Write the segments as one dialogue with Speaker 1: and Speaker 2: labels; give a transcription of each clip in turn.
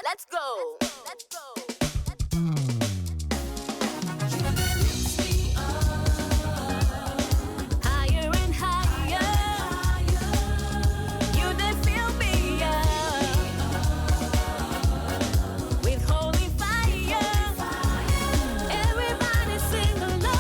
Speaker 1: Let's go. Higher and higher. You they feel me with holy fire. Everybody sing along.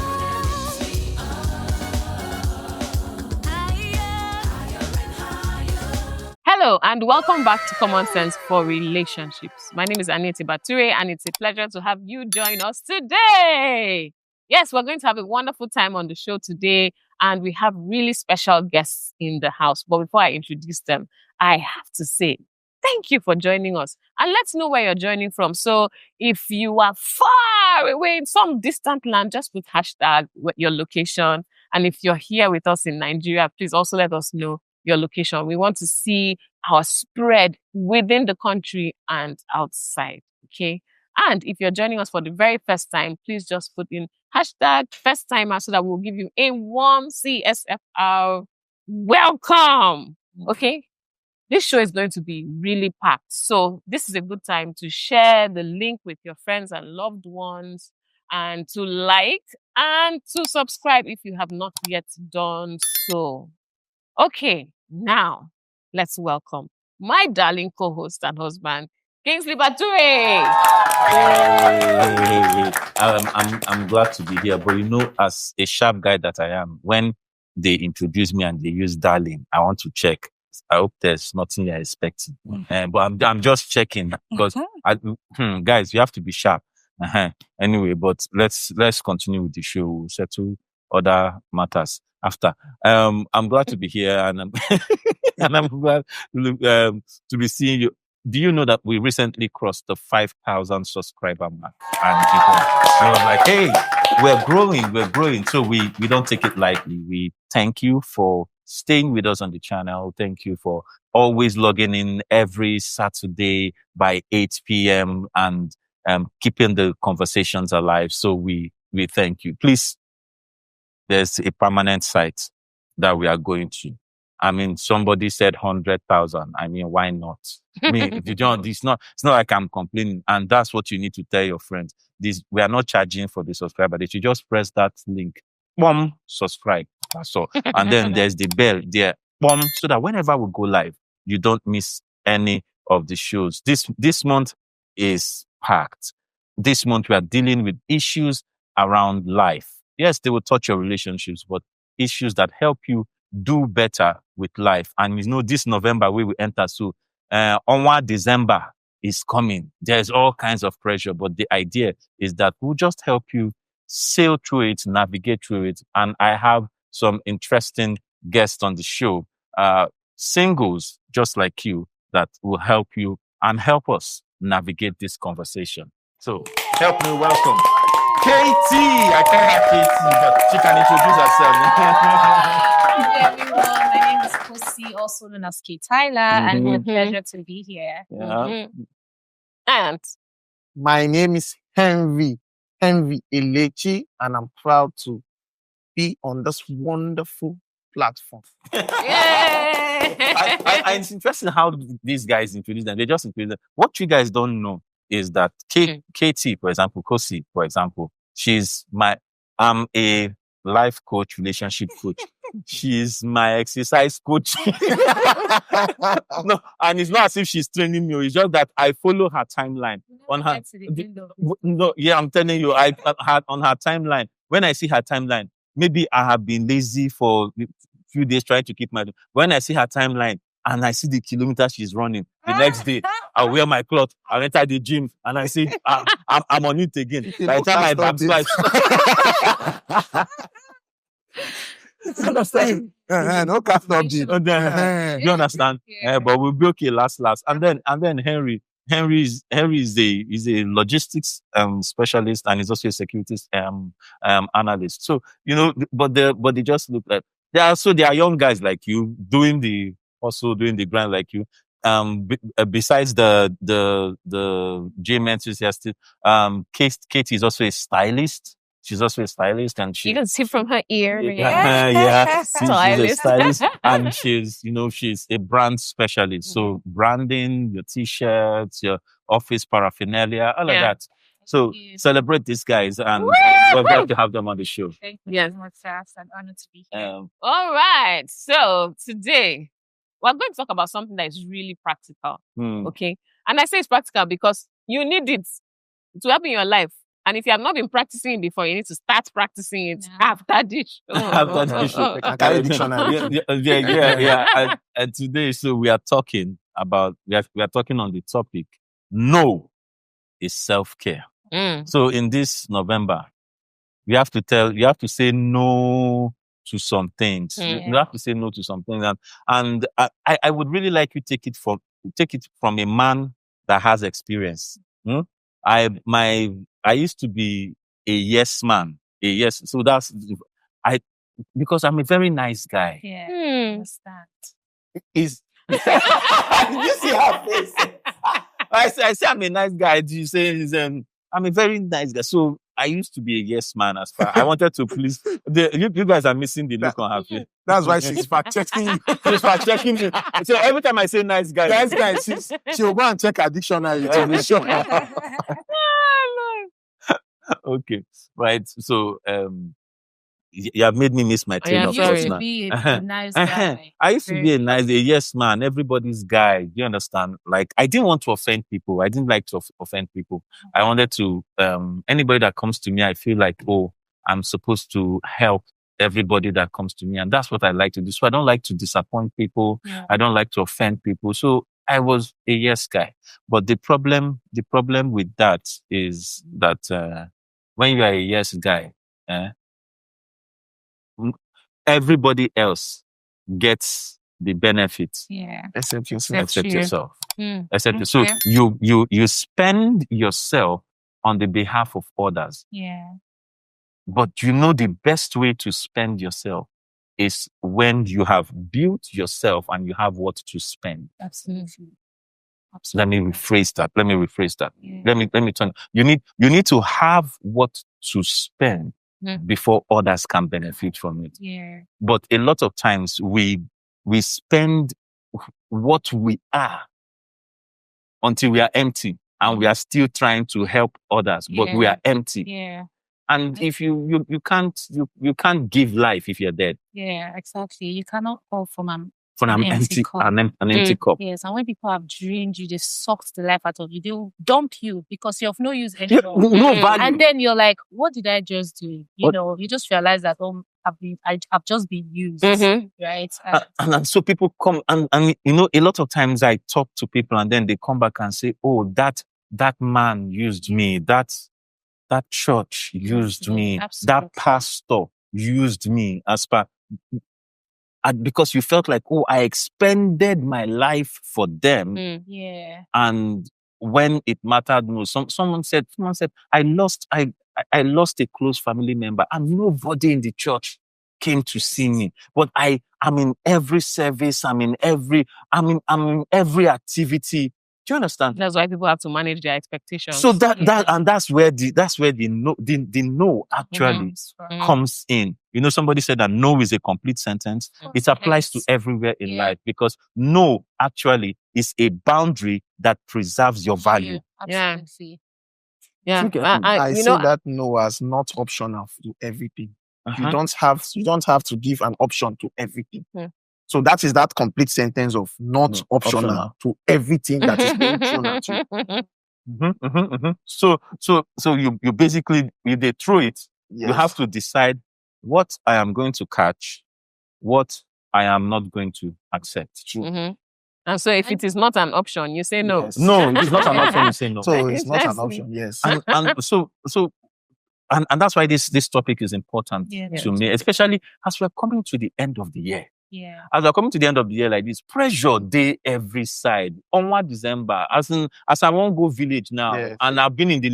Speaker 2: Hello and welcome back to Common Sense for Relationships. My name is Anietie Bature and it's a pleasure to have you join us today. Yes, we're going to have a wonderful time on the show today and we have really special guests in the house. But before I introduce them, I have to say thank you for joining us and let's know where you're joining from. So if you are far away in some distant land, just put hashtag your location. And if you're here with us in Nigeria, please also let us know your location. We want to see our spread within the country and outside. Okay. And if you're joining us for the very first time, please just put in hashtag first timer so that we'll give you a warm CSFR welcome. Okay. This show is going to be really packed. So this is a good time to share the link with your friends and loved ones and to like and to subscribe if you have not yet done so. Okay, now let's welcome my darling co-host and husband, Kingsley Bature.
Speaker 3: I'm glad to be here, but you know, as a sharp guy that I am, when they introduce me and they use darling, I want to check. I hope there's nothing you're expecting. But I'm just checking because guys, you have to be sharp. Anyway, but let's continue with the show. We'll settle other matters after. I'm glad to be here and I'm and I'm glad to be seeing you. Do you know that we recently crossed the 5,000 subscriber mark? And I was like, hey, we're growing. So we don't take it lightly. We thank you for staying with us on the channel. Thank you for always logging in every Saturday by 8 p.m. and keeping the conversations alive. So we thank you. Please, there's a permanent site that we are going to. I mean, somebody said 100,000. I mean, why not? I mean, if you don't, it's not like I'm complaining. And that's what you need to tell your friends. We are not charging for the subscriber. They should just press that link. Boom, subscribe. That's all. And then there's the bell there. Boom, so that whenever we go live, you don't miss any of the shows. This month is packed. This month we are dealing with issues around life. Yes, they will touch your relationships, but issues that help you do better with life. And you know, this November we will enter. So, onward December is coming. There's all kinds of pressure, but the idea is that we'll just help you sail through it, navigate through it. And I have some interesting guests on the show, singles just like you, that will help you and help us navigate this conversation. So help me welcome Katie. I can't have Katie, but she can introduce herself.
Speaker 4: Hi everyone, my name is Kosi, also known as Kate Tyler, and it's a pleasure to be here.
Speaker 3: Yeah.
Speaker 2: And
Speaker 5: My name is Henry Elechi, and I'm proud to be on this wonderful platform.
Speaker 2: yay!
Speaker 3: It's interesting how these guys introduce them. They just introduce them. What you guys don't know is that Katie, for example, Kosi, for example, I'm a life coach, relationship coach. She's my exercise coach. No, and it's not as if she's training me. It's just that I follow her timeline on her. No, yeah, I'm telling you, I had on her timeline. When I see her timeline, maybe I have been lazy for a few days trying to keep my. When I see her timeline and I see the kilometers she's running, the next day I wear my cloth, I enter the gym, and I say I'm on it again. By the time I backslide. You understand?
Speaker 5: No cast up
Speaker 3: You understand?
Speaker 4: Yeah.
Speaker 3: But we'll be okay last. And then Henry is a logistics specialist and he's also a securities analyst. So you know, but they just look like they are young guys like you doing the grind like you. Besides the gym enthusiast, Kate is also a stylist. she's also a stylist, and
Speaker 2: You can see from her ear.
Speaker 3: yeah, she's a
Speaker 2: Stylist.
Speaker 3: stylist, and she's a brand specialist. So branding, your t-shirts, your office paraphernalia, all of
Speaker 2: Yeah.
Speaker 3: that. So
Speaker 4: you.
Speaker 3: celebrate these guys, and we're glad to have them on the show.
Speaker 4: Thank you
Speaker 2: Yes.
Speaker 4: so much, sir. It's an honor to be here.
Speaker 2: All right. So today we're going to talk about something that is really practical.
Speaker 3: hmm.
Speaker 2: Okay. And I say it's practical because you need it to help in your life. And if you have not been practicing it before, you need to start practicing it
Speaker 4: Yeah.
Speaker 2: after this show.
Speaker 3: After the show.
Speaker 5: I carry dictionary.
Speaker 3: Yeah. And today, so we are talking about we are talking on the topic. No is self-care.
Speaker 2: Mm.
Speaker 3: So in this November, you have to say no to some things. You have to say no to some things, and I would really like you take it from a man that has experience. I used to be a yes man, so that's because I'm a very nice guy.
Speaker 4: Yeah.
Speaker 2: Hmm.
Speaker 4: Understand.
Speaker 3: Is you see her face? I say I'm a nice guy. Do you say I'm a very nice guy? So I used to be a yes man as far. I wanted to please. You guys are missing the look on her face.
Speaker 5: That's why she's fact checking you.
Speaker 3: She's fact checking me. So every time I say nice guy,
Speaker 5: Nice guy, she'll go and check her dictionary to be sure.
Speaker 3: okay, right. So you have made me miss my train
Speaker 2: yeah,
Speaker 3: of
Speaker 4: You
Speaker 3: thought
Speaker 2: sorry.
Speaker 4: used
Speaker 3: now.
Speaker 4: to be a
Speaker 3: Uh-huh.
Speaker 4: nice
Speaker 3: Uh-huh.
Speaker 4: guy.
Speaker 3: I used to be a
Speaker 4: Very
Speaker 3: yes man, everybody's guy. Do you understand? Like I didn't want to offend people. I didn't like to offend people. I wanted to anybody that comes to me, I feel like, oh, I'm supposed to help everybody that comes to me, and that's what I like to do. So I don't like to disappoint people.
Speaker 4: Yeah.
Speaker 3: I don't like to offend people. So I was a yes guy. But the problem with that is that when you are a yes guy, everybody else gets the benefits
Speaker 4: Yeah.
Speaker 5: Except yourself.
Speaker 3: except
Speaker 2: you.
Speaker 3: yourself.
Speaker 4: Mm.
Speaker 3: Except you. So
Speaker 4: Okay.
Speaker 3: you spend yourself on the behalf of others.
Speaker 4: Yeah.
Speaker 3: But you know the best way to spend yourself is when you have built yourself and you have what to spend.
Speaker 4: Absolutely.
Speaker 3: Let me
Speaker 4: Absolutely.
Speaker 3: rephrase that.
Speaker 4: Yeah.
Speaker 3: Let me turn. You need to have what to spend before others can benefit from it.
Speaker 4: Yeah.
Speaker 3: But a lot of times we spend what we are until we are empty, and we are still trying to help others, but we
Speaker 4: Yeah.
Speaker 3: are empty.
Speaker 4: Yeah.
Speaker 3: And if you can't give life if you're dead
Speaker 4: Yeah. Exactly. You cannot pour from an
Speaker 3: from an
Speaker 4: An empty
Speaker 3: empty
Speaker 4: cup.
Speaker 3: an empty cup.
Speaker 4: yes, and when people have drained you, they've sucked the life out of you. They'll dump you because you're of no use
Speaker 3: Yeah,
Speaker 4: anymore.
Speaker 3: no value.
Speaker 4: And then you're like, what did I just do? You
Speaker 3: What-
Speaker 4: know, you just realize that I've just been used,
Speaker 2: Mhm.
Speaker 4: right?
Speaker 3: And so people come and you know, a lot of times I talk to people and then they come back and say, oh, that man used me, that church used me,
Speaker 4: Absolutely.
Speaker 3: that pastor used me as per, and because you felt like, oh, I expended my life for them,
Speaker 4: Yeah.
Speaker 3: and when it mattered most, someone said, I lost a close family member, and nobody in the church came to see me, but I'm in every service, I'm in every activity. Do you understand?
Speaker 2: That's why people have to manage their expectations.
Speaker 3: So that's where the no actually comes in. You know, somebody said that no is a complete sentence. It applies to
Speaker 4: Yes.
Speaker 3: everywhere in
Speaker 4: Yeah.
Speaker 3: life, because no actually is a boundary that preserves your value.
Speaker 2: Yeah.
Speaker 4: Absolutely.
Speaker 2: yeah.
Speaker 3: You get me?
Speaker 5: I
Speaker 2: you
Speaker 5: see
Speaker 2: know,
Speaker 5: that no as not optional to everything.
Speaker 3: Uh-huh.
Speaker 5: You don't have to give an option to everything.
Speaker 2: Hmm.
Speaker 5: So that is that complete sentence of not
Speaker 3: No,
Speaker 5: optional,
Speaker 3: optional.
Speaker 5: to everything that is being thrown at you.
Speaker 3: So you basically, if they throw it, you
Speaker 5: Yes.
Speaker 3: have to decide what I am going to catch, what I am not going to accept.
Speaker 5: True.
Speaker 2: Mhm. And so if it is not an option, you say no.
Speaker 5: Yes.
Speaker 3: No, it's not an option. You say no.
Speaker 5: So it's not an
Speaker 2: Exactly.
Speaker 5: option. Yes.
Speaker 3: And that's why this topic is important
Speaker 4: Yeah.
Speaker 3: to me, especially as we're coming to the end of the year.
Speaker 4: Yeah.
Speaker 3: As we're coming to the end of the year like this, pressure day every side. Onward December, as I won't go village now,
Speaker 5: Yes.
Speaker 3: and I've been in the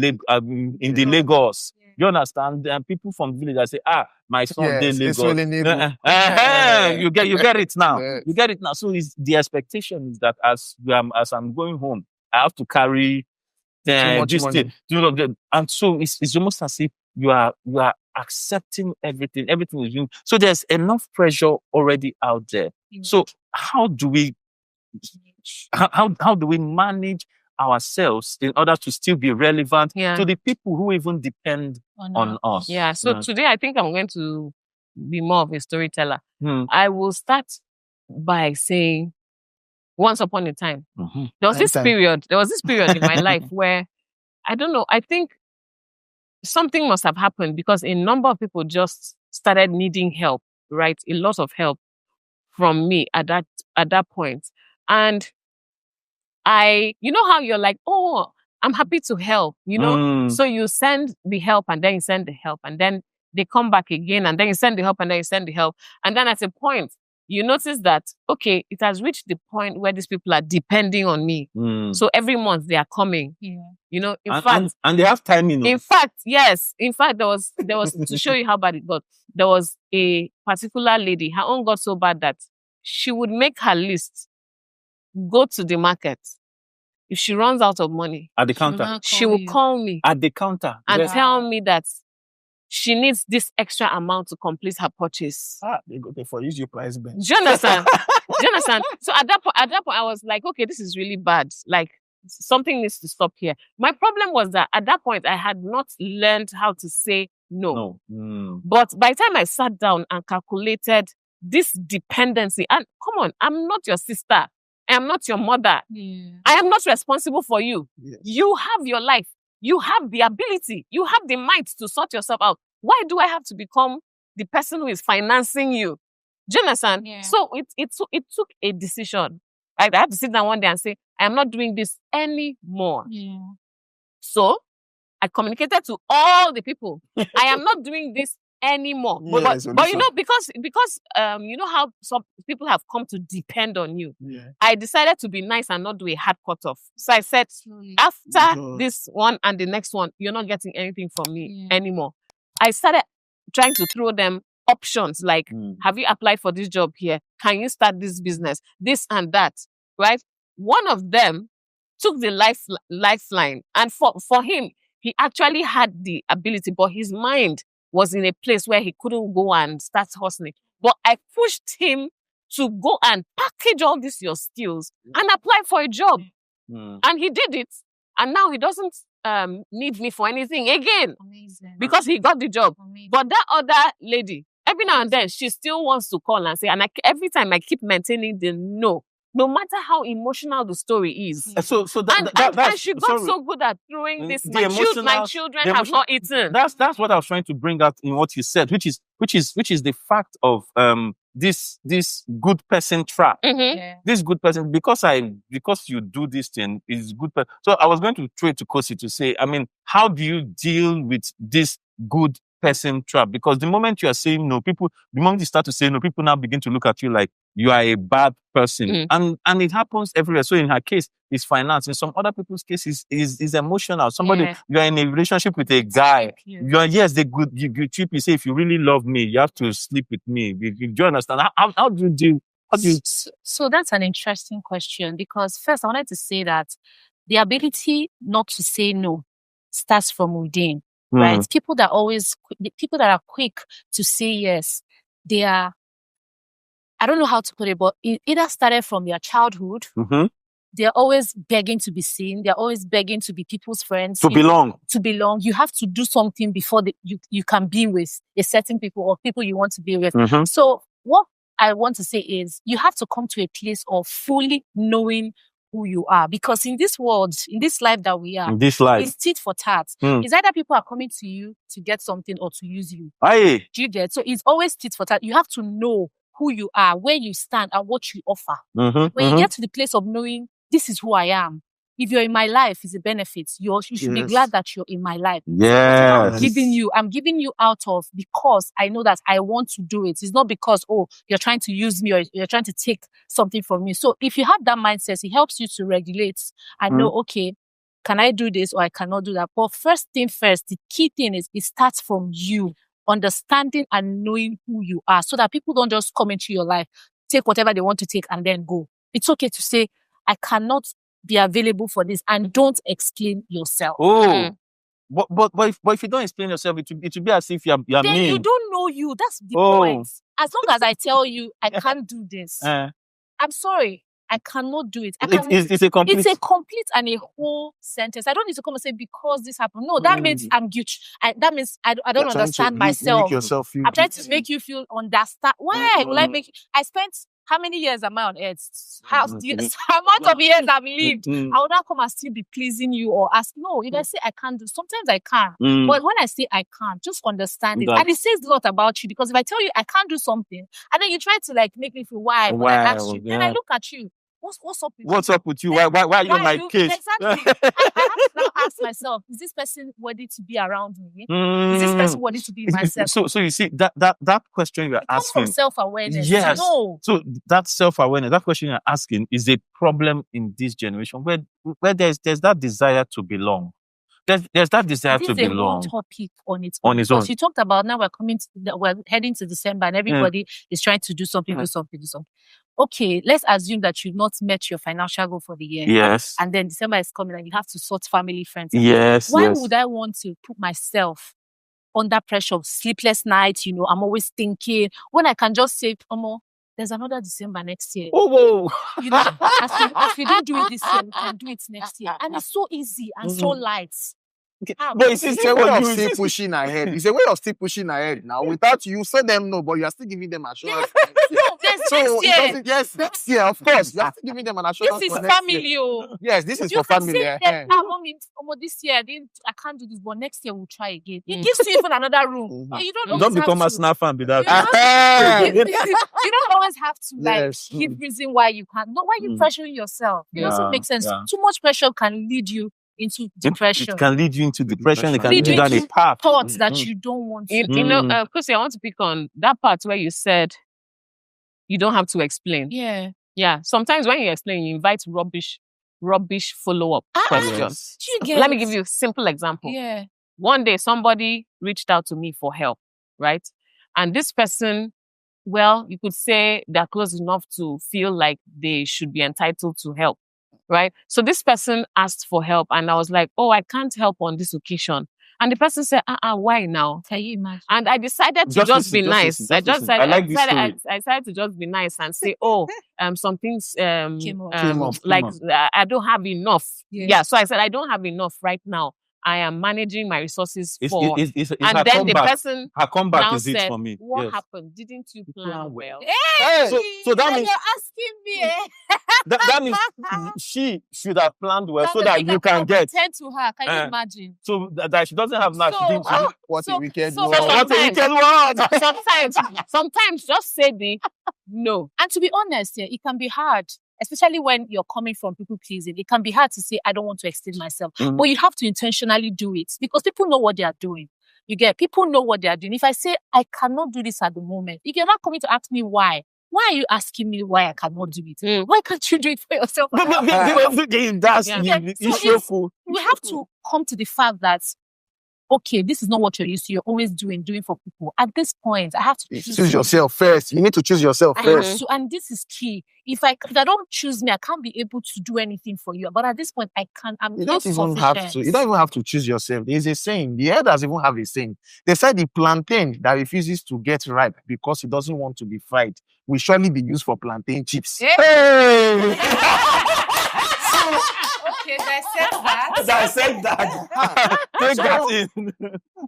Speaker 3: Lagos.
Speaker 4: Yeah.
Speaker 3: You understand? And people from the village, I say, my son
Speaker 5: Yes,
Speaker 3: dey
Speaker 5: it's
Speaker 3: Lagos.
Speaker 5: really needed.
Speaker 3: You get it now.
Speaker 5: Yes.
Speaker 3: You get it now. So the expectation is that as I'm going home, I have to carry
Speaker 5: Too much
Speaker 3: this
Speaker 5: money.
Speaker 3: thing. And so it's almost as if you are accepting everything. Everything is doing. So there's enough pressure already out there. So how do we manage ourselves in order to still be relevant to the people who even depend on us?
Speaker 2: Yeah. So today I think I'm going to be more of a storyteller. I will start by saying, once upon a time, there was this period in my life where, I don't know, I think something must have happened because a number of people just started needing help, right? A lot of help from me at that point. And you know how you're like, oh, I'm happy to help, you know? So you send the help and then you send the help and then they come back again and then you send the help and then you send the help. And then at a point, you notice that, okay, it has reached the point where these people are depending on me. So every month they are coming, you know, in fact.
Speaker 3: And they have time, you know.
Speaker 2: In fact, yes. In fact, there was to show you how bad it got. There was a particular lady, her own got so bad that she would make her list, go to the market. If she runs out of money,
Speaker 3: at the counter,
Speaker 2: she will call me
Speaker 3: at the counter
Speaker 2: and tell me that she needs this extra amount to complete her purchase.
Speaker 5: They go for use your price bench.
Speaker 2: Do you understand? So at that point, I was like, okay, this is really bad. Like, something needs to stop here. My problem was that at that point, I had not learned how to say no. But by the time I sat down and calculated this dependency, and come on, I'm not your sister. I am not your mother. I am not responsible for you.
Speaker 5: Yes.
Speaker 2: You have your life. You have the ability. You have the might to sort yourself out. Why do I have to become the person who is financing you? Do you understand?
Speaker 4: Yeah.
Speaker 2: So it took a decision. Right? I had to sit down one day and say, I am not doing this anymore. So I communicated to all the people. I am not doing this anymore. But you know, because you know how some people have come to depend on you. I decided to be nice and not do a hard cutoff. So I said, after this one and the next one, you're not getting anything from me anymore. I started trying to throw them options like, have you applied for this job here? Can you start this business? This and that, right? One of them took the lifeline, and for him, he actually had the ability, but his mind was in a place where he couldn't go and start hustling. But I pushed him to go and package all these your skills and apply for a job. And he did it. And now he doesn't need me for anything again.
Speaker 4: Amazing.
Speaker 2: Because he got the job.
Speaker 4: Amazing.
Speaker 2: But that other lady, every now and then, she still wants to call and say, and every time I keep maintaining the no matter how emotional the story is.
Speaker 3: So
Speaker 2: And she got so good at throwing this. My children have not eaten.
Speaker 3: That's what I was trying to bring out in what you said, which is the fact of this good person trap. This good person, because you do this thing, is good person. So I was going to throw it to Kosi to say, I mean, how do you deal with this good person trap? Because the moment you are saying no, the moment you start to say no, people now begin to look at you like you are a bad person. And it happens everywhere. So in her case, it's finance. In some other people's cases, is emotional. Somebody, you are in a relationship with a guy. You treat me, say, if you really love me, you have to sleep with me. Do you understand? How do you deal?
Speaker 4: So that's an interesting question, because first I wanted to say that the ability not to say no starts from within, right? People that are quick to say yes, they are, I don't know how to put it, but it either started from their childhood. They're always begging to be seen. They're always begging to be people's friends.
Speaker 3: To belong.
Speaker 4: You have to do something before you can be with a certain people or people you want to be with. So what I want to say is you have to come to a place of fully knowing who you are. Because in this world, in this life that we are, it's tit for tat. It's either people are coming to you to get something or to use you.
Speaker 3: Aye.
Speaker 4: Do you get? So it's always tit for tat. You have to know who you are, where you stand, and what you offer. When you get to the place of knowing this is who I am, if you're in my life, it's a benefit. You should be glad that you're in my life.
Speaker 3: Yes.
Speaker 4: I'm giving you out of because I know that I want to do it. It's not because, you're trying to use me or you're trying to take something from me. So if you have that mindset, it helps you to regulate and know, okay, can I do this or I cannot do that? But first thing first, the key thing is it starts from you. Understanding and knowing who you are so that people don't just come into your life, take whatever they want to take and then go. It's okay to say, I cannot be available for this, and don't explain yourself.
Speaker 3: but if you don't explain yourself, it will be as if you're
Speaker 4: Then
Speaker 3: mean.
Speaker 4: you don't know you. That's the
Speaker 3: Oh.
Speaker 4: point. As long as I tell you I can't do this,
Speaker 3: Eh,
Speaker 4: I'm sorry, I cannot do it.
Speaker 3: it's a complete.
Speaker 4: It's a complete and a whole sentence. I don't need to come and say because this happened. No, that means I'm guilty. That means I don't
Speaker 5: You're trying to
Speaker 4: understand
Speaker 5: make
Speaker 4: myself.
Speaker 5: yourself feel
Speaker 4: I'm trying to
Speaker 5: guilty.
Speaker 4: make you feel understand. Why will I make? I spent how many years am I on earth? Amount of years I've lived.
Speaker 3: Mm,
Speaker 4: I will not come and still be pleasing you or ask. No, if I say I can't do, sometimes I can.
Speaker 3: mm.
Speaker 4: But when I say I can't, just understand it.
Speaker 3: That-
Speaker 4: And it says a lot about you because if I tell you I can't do something, and then you try to like make me feel why when I ask you, then I
Speaker 3: Yeah.
Speaker 4: look at you. What's up with you?
Speaker 3: What's up with you? Why are you on my case?
Speaker 4: Exactly. I have to now ask myself, is this person worthy to be around me? Is this person worthy to be in myself?
Speaker 3: So you see that question you're
Speaker 4: It comes from
Speaker 3: asking.
Speaker 4: self-awareness.
Speaker 3: Yes.
Speaker 4: No.
Speaker 3: So that self-awareness, that question you're asking, is a problem in this generation where there's that desire to belong. There's that desire
Speaker 4: This
Speaker 3: to
Speaker 4: is a whole
Speaker 3: belong.
Speaker 4: topic on its
Speaker 3: On
Speaker 4: own.
Speaker 3: its
Speaker 4: Because
Speaker 3: own.
Speaker 4: you talked about now we're heading to December and everybody is trying to do something,
Speaker 3: Yeah.
Speaker 4: do something. Okay, let's assume that you've not met your financial goal for the year.
Speaker 3: Yes.
Speaker 4: And then December is coming and you have to sort family, friends.
Speaker 3: Yes.
Speaker 4: Why
Speaker 3: yes.
Speaker 4: would I want to put myself under pressure of sleepless nights? I'm always thinking when I can just say, there's another December next year.
Speaker 3: Oh, whoa.
Speaker 4: As we didn't do it this year, we can do it next year. And it's so easy and so light.
Speaker 3: But it's
Speaker 5: It's a way of still pushing ahead. It's a way of still pushing ahead. Now, without you say them no, but you are still giving them assurance.
Speaker 4: No, there's
Speaker 5: So
Speaker 4: next
Speaker 5: it
Speaker 4: year.
Speaker 5: doesn't, yes, next year, of course, you are still giving them an assurance.
Speaker 4: This is
Speaker 5: for next year.
Speaker 4: family, oh.
Speaker 5: Yes, this is
Speaker 4: You
Speaker 5: for
Speaker 4: can
Speaker 5: family.
Speaker 4: say that mommy, this year I can't do this, but next year we'll try again. It gives you even another room.
Speaker 5: Mhm.
Speaker 4: You don't
Speaker 3: Don't
Speaker 4: always
Speaker 3: become a
Speaker 4: have to.
Speaker 3: snap fan with that.
Speaker 4: You don't always have to
Speaker 5: Yes.
Speaker 4: give reason why you can't. Not why you pressuring yourself. It doesn't
Speaker 3: Yeah,
Speaker 4: make sense.
Speaker 3: yeah.
Speaker 4: Too much pressure can lead you into depression.
Speaker 3: It can lead you into depression. It can
Speaker 4: Lead
Speaker 3: lead you
Speaker 4: you
Speaker 3: down a
Speaker 4: into
Speaker 3: path.
Speaker 4: Thoughts that you don't want to.
Speaker 2: You know, Kusi, I want to pick on that part where you said you don't have to explain.
Speaker 4: Yeah.
Speaker 2: Yeah. Sometimes when you explain, you invite rubbish follow-up questions.
Speaker 5: Yes.
Speaker 4: Do you get
Speaker 2: Let me
Speaker 4: it?
Speaker 2: give you a simple example.
Speaker 4: Yeah.
Speaker 2: One day somebody reached out to me for help, right? And this person, well, you could say they're close enough to feel like they should be entitled to help, right? So this person asked for help and I was like, oh, I can't help on this occasion. And the person said, why now?
Speaker 4: Can you imagine?
Speaker 2: And I decided to just be nice. I
Speaker 3: listen. I like this story.
Speaker 2: I decided to just be nice and say, oh, some things
Speaker 4: Came up.
Speaker 2: like I don't have enough.
Speaker 4: Yes.
Speaker 2: Yeah. So I said I don't have enough right now. I am managing my resources
Speaker 3: It's
Speaker 2: for.
Speaker 3: and
Speaker 2: And
Speaker 3: her
Speaker 2: then the
Speaker 3: comeback.
Speaker 2: person
Speaker 3: Her comeback
Speaker 2: now
Speaker 3: is it
Speaker 2: said,
Speaker 3: for me.
Speaker 2: what
Speaker 3: Yes.
Speaker 2: happened? Didn't you plan well?
Speaker 5: Hey.
Speaker 3: So that means
Speaker 4: you're asking me.
Speaker 3: that means she should have planned well so that you can get.
Speaker 4: Pretend to her. Can you
Speaker 3: Eh.
Speaker 4: imagine?
Speaker 3: So that she doesn't have now.
Speaker 4: So-
Speaker 3: She didn't.
Speaker 5: What
Speaker 4: So-
Speaker 5: a wicked
Speaker 4: so-
Speaker 5: world.
Speaker 3: What a wicked word.
Speaker 2: Sometimes just say the no.
Speaker 4: And to be honest, it can be hard, especially when you're coming from people pleasing. It can be hard to say, I don't want to extend myself.
Speaker 3: Mhm.
Speaker 4: But you have to intentionally do it because people know what they are doing. You get people know what they are doing. If I say I cannot do this at the moment, if you're not coming to ask me why are you asking me why I cannot do it? Why can't you do it for yourself?
Speaker 3: That's
Speaker 2: Yeah.
Speaker 3: the
Speaker 4: So
Speaker 3: issue.
Speaker 4: We have to come to the fact that okay, this is not what you're used to. You're always doing for people. At this point, I have to
Speaker 5: Choose yourself first. You need to choose yourself
Speaker 4: I
Speaker 5: first.
Speaker 4: have to, and this is key. If I don't choose me, I can't be able to do anything for you. But at this point, I can. I'm
Speaker 5: You don't even have to.
Speaker 4: insufficient.
Speaker 5: You don't even have to choose yourself. There's a saying. The elders even have a saying. They said the plantain that refuses to get ripe because it doesn't want to be fried will surely be used for plantain chips.
Speaker 4: Eh?
Speaker 5: Hey!
Speaker 4: Okay, I said that.
Speaker 3: I said that. Take that in.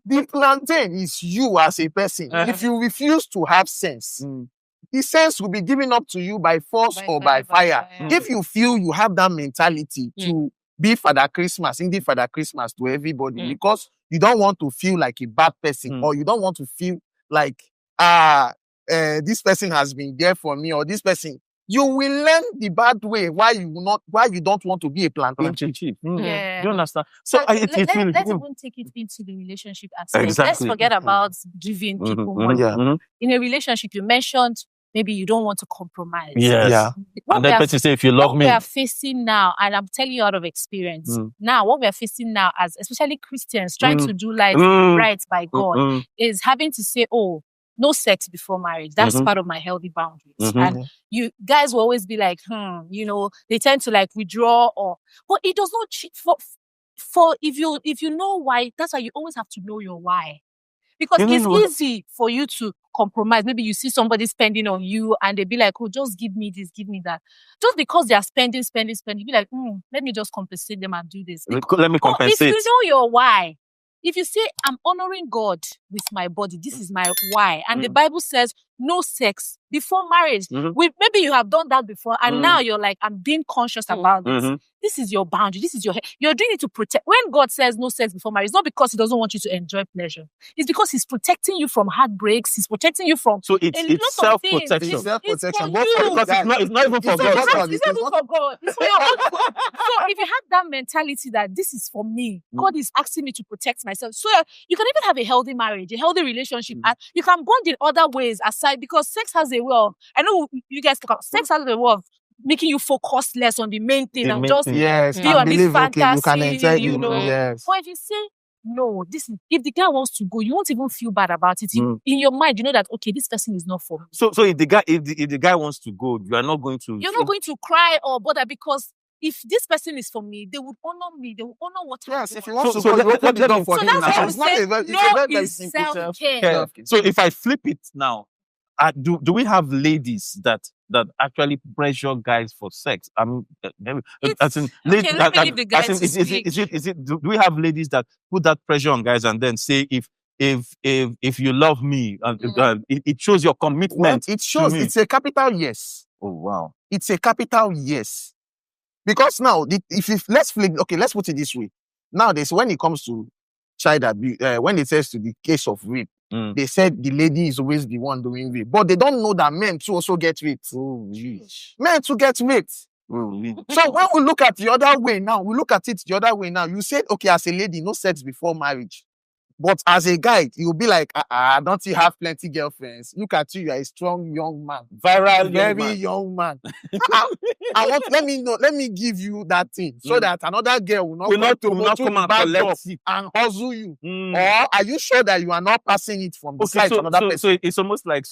Speaker 5: The plantain is you as a person.
Speaker 3: Uh-huh.
Speaker 5: If you refuse to have sense, the sense will be given up to you by force or by fire. If you feel you have that mentality to be Father Christmas, indeed Father Christmas to everybody, because you don't want to feel like a bad person or you don't want to feel like, this person has been there for me or this person, you will learn the bad way why you don't want to be a plantain chip.
Speaker 4: Yeah.
Speaker 3: Do you understand? So
Speaker 4: Let's
Speaker 3: it will.
Speaker 4: even take it into the relationship aspect. Let's
Speaker 3: Exactly.
Speaker 4: forget about giving people money.
Speaker 5: Yeah.
Speaker 4: In a relationship, you mentioned maybe you don't want to compromise.
Speaker 3: Yes.
Speaker 5: Yeah.
Speaker 4: What
Speaker 3: And
Speaker 4: we
Speaker 3: then
Speaker 4: are
Speaker 3: person say, if you love
Speaker 4: what
Speaker 3: me,
Speaker 4: we are facing now, and I'm telling you out of experience, now what we are facing now as especially Christians trying to do life right by God is having to say, oh, no sex before marriage. That's part of my healthy boundaries. And you guys will always be like, they tend to like withdraw but it does not if you know why, that's why you always have to know your why. Because
Speaker 3: You
Speaker 4: it's
Speaker 3: know-
Speaker 4: easy for you to compromise. Maybe you see somebody spending on you and they be like, oh, just give me this, give me that. Just because they are spending, you be like, let me just compensate them and do this.
Speaker 3: Let me
Speaker 4: Or if
Speaker 3: compensate.
Speaker 4: you know your why, if you say, I'm honoring God with my body, this is my why. And the Bible says, no sex before marriage.
Speaker 3: Mhm.
Speaker 4: Maybe you have done that before and
Speaker 3: Mhm.
Speaker 4: now you're like, I'm being conscious about this.
Speaker 3: Mhm.
Speaker 4: This is your boundary. This is you're doing it to protect. When God says no sex before marriage, it's not because he doesn't want you to enjoy pleasure. It's because he's protecting you from heartbreaks. He's protecting you from
Speaker 3: So it's
Speaker 4: a lot of
Speaker 3: self-protection.
Speaker 4: things.
Speaker 5: It's self-protection.
Speaker 4: for
Speaker 5: Both
Speaker 4: you.
Speaker 5: for the
Speaker 3: Because
Speaker 5: guy.
Speaker 3: it's not even for
Speaker 5: It's
Speaker 3: God.
Speaker 5: not for-
Speaker 4: It's
Speaker 5: it's
Speaker 4: not
Speaker 5: not-
Speaker 4: for God. It's for your own good. So if you have that mentality that this is for me, God is asking me to protect myself. So you can even have a healthy marriage, a healthy relationship. And you can bond in other ways aside because sex has a way of, I know you guys talk about sex has a way of making you focus less on the main thing
Speaker 3: The
Speaker 4: and
Speaker 3: main
Speaker 4: just
Speaker 3: thing.
Speaker 5: Yes,
Speaker 4: be
Speaker 5: and
Speaker 4: on this
Speaker 5: believe, okay, you can
Speaker 4: fantasy,
Speaker 5: enjoy
Speaker 4: you
Speaker 5: it.
Speaker 4: know.
Speaker 5: Yes.
Speaker 4: But if you say no, if the guy wants to go, you won't even feel bad about it.
Speaker 3: Mm.
Speaker 4: In your mind, you know that okay, this person is not for me.
Speaker 3: So if the guy wants to go, you are not going to.
Speaker 4: You're not going to cry or bother because if this person is for me, they would honor me. They will honor what I
Speaker 5: Yes,
Speaker 4: want.
Speaker 5: if you want
Speaker 3: So
Speaker 5: to go,
Speaker 3: let-
Speaker 5: you open
Speaker 3: let-
Speaker 5: the
Speaker 3: let
Speaker 5: door
Speaker 3: me-
Speaker 5: for
Speaker 4: So
Speaker 5: him.
Speaker 4: that's
Speaker 5: now.
Speaker 4: why we
Speaker 5: It's not
Speaker 4: say
Speaker 5: a very, it's
Speaker 4: no
Speaker 5: a very, very
Speaker 4: is
Speaker 5: simple
Speaker 4: self-care.
Speaker 3: Yeah. So if I flip it now, do we have ladies that actually pressure guys for sex? I mean, as in,
Speaker 4: Okay, let me leave the guy
Speaker 3: as in,
Speaker 4: to
Speaker 3: is it
Speaker 4: speak.
Speaker 3: do we have ladies that put that pressure on guys and then say if you love me and it shows your
Speaker 5: Well,
Speaker 3: commitment
Speaker 5: it
Speaker 3: to
Speaker 5: shows
Speaker 3: me.
Speaker 5: it's a capital yes.
Speaker 3: Oh wow.
Speaker 5: It's a capital yes. Because now, let's put it this way. Now, when it comes to child abuse, when it says to the case of rape,
Speaker 3: Mm.
Speaker 5: they said the lady is always the one doing rape, but they don't know that men too also get raped.
Speaker 3: Oh, geez.
Speaker 5: Men too get raped.
Speaker 3: Oh, yeah.
Speaker 5: So when we look at the other way now, you said, okay, as a lady, no sex before marriage. But as a guy, you'll be like, don't you have plenty girlfriends? Look at you, you're a strong young man.
Speaker 3: Viral
Speaker 5: Very young man. Let me give you that thing so that another girl will not come to
Speaker 3: will not come and
Speaker 5: back door
Speaker 3: collect it.
Speaker 5: and hustle you.
Speaker 3: Mm.
Speaker 5: Or are you sure that you are not passing it from the
Speaker 3: Okay,
Speaker 5: side to another person?
Speaker 3: so it's almost like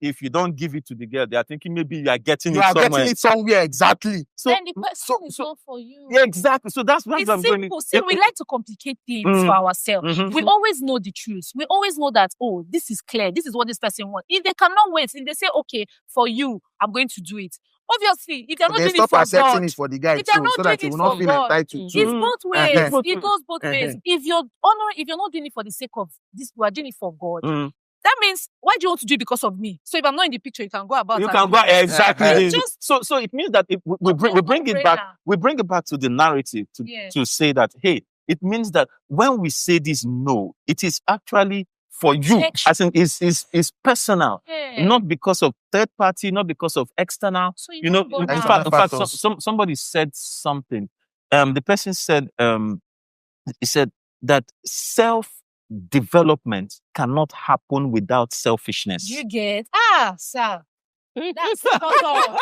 Speaker 3: if you don't give it to the girl, they are thinking maybe you are getting
Speaker 5: You
Speaker 3: it
Speaker 5: are
Speaker 3: somewhere.
Speaker 5: getting it somewhere, exactly.
Speaker 3: So
Speaker 4: Then the person is
Speaker 3: so-
Speaker 4: not for you.
Speaker 3: yeah, exactly. So that's what
Speaker 4: It's
Speaker 3: I'm going.
Speaker 4: simple. See, we like to complicate things
Speaker 3: Mm.
Speaker 4: for ourselves.
Speaker 3: Mhm.
Speaker 4: We always know the truth. We always know that, oh, this is clear. This is what this person wants. If they cannot wait, if they say, okay, for you, I'm going to do it. Obviously, if they're not
Speaker 5: Then
Speaker 4: doing it
Speaker 5: stop
Speaker 4: for
Speaker 5: accepting
Speaker 4: God,
Speaker 5: it for the guy
Speaker 4: if they're
Speaker 5: too,
Speaker 4: not
Speaker 5: so
Speaker 4: doing
Speaker 5: that he
Speaker 4: it
Speaker 5: will
Speaker 4: for
Speaker 5: not feel
Speaker 4: God,
Speaker 5: entitled
Speaker 4: it's
Speaker 5: to.
Speaker 4: both ways.
Speaker 5: Uh-huh.
Speaker 4: It goes both ways. If you're not doing it for the sake of this, you are doing it for God.
Speaker 3: Mm.
Speaker 4: That means, why do you want to do it because of me? So if I'm not in the picture, you can go about
Speaker 3: You
Speaker 4: and
Speaker 3: can
Speaker 4: do
Speaker 3: go
Speaker 4: it.
Speaker 3: exactly.
Speaker 4: It's just
Speaker 3: So it means that we bring it back. We bring it back to the narrative to say that hey, it means that when we say this no, it is actually for you.
Speaker 4: Protection.
Speaker 3: As in, is personal,
Speaker 4: Yeah.
Speaker 3: not because of third party, not because of external.
Speaker 4: So
Speaker 3: You know,
Speaker 4: won't go
Speaker 3: in
Speaker 4: down.
Speaker 3: fact,
Speaker 5: factors.
Speaker 3: somebody said something. The person said, he said that self-development cannot happen without selfishness.
Speaker 4: You get sir. That's spot on.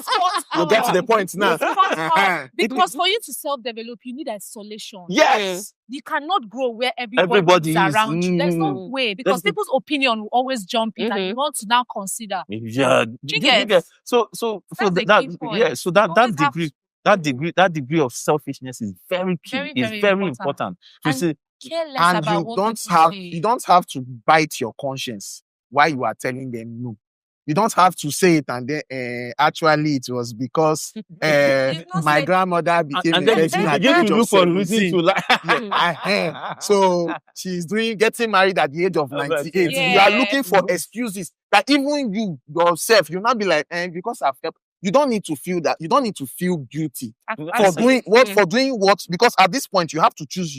Speaker 4: Spot
Speaker 5: You get to the
Speaker 4: on.
Speaker 5: point now.
Speaker 4: Spot
Speaker 5: Uh-huh.
Speaker 4: on. Because for you to self-develop, you need isolation.
Speaker 3: Yes.
Speaker 4: You cannot grow where
Speaker 3: Everybody
Speaker 4: everybody is
Speaker 3: is.
Speaker 4: around you. There's no
Speaker 3: Mm.
Speaker 4: way because
Speaker 3: There's-
Speaker 4: people's opinion will always jump in and you want to now consider.
Speaker 3: Yeah.
Speaker 4: You get?
Speaker 3: So
Speaker 4: That's the
Speaker 3: that
Speaker 4: key point.
Speaker 3: yeah. So
Speaker 4: You
Speaker 3: that
Speaker 4: always have
Speaker 3: that degree of selfishness is very key.
Speaker 4: Very,
Speaker 3: It's
Speaker 4: very
Speaker 3: very
Speaker 4: important.
Speaker 3: important. To
Speaker 4: And
Speaker 3: say
Speaker 4: care less
Speaker 5: And
Speaker 4: about
Speaker 5: you
Speaker 4: what
Speaker 5: don't
Speaker 4: people
Speaker 5: have
Speaker 4: say.
Speaker 5: you don't have to bite your conscience while you are telling them no. You don't have to say it and then actually it was because
Speaker 4: You've not
Speaker 5: my
Speaker 4: said-
Speaker 5: grandmother became
Speaker 3: and
Speaker 5: a
Speaker 3: then
Speaker 5: virgin
Speaker 3: you
Speaker 5: at the
Speaker 3: begin
Speaker 5: age
Speaker 3: to
Speaker 5: of
Speaker 3: look for reason
Speaker 5: 17.
Speaker 3: to lie.
Speaker 5: So she's getting married at the age of 98. You are
Speaker 4: Yeah.
Speaker 5: looking for excuses that even you yourself, you'll not be like, because I've helped. You don't need to feel that. You don't need to feel guilty for doing what. For doing what? Because at this point, you have to choose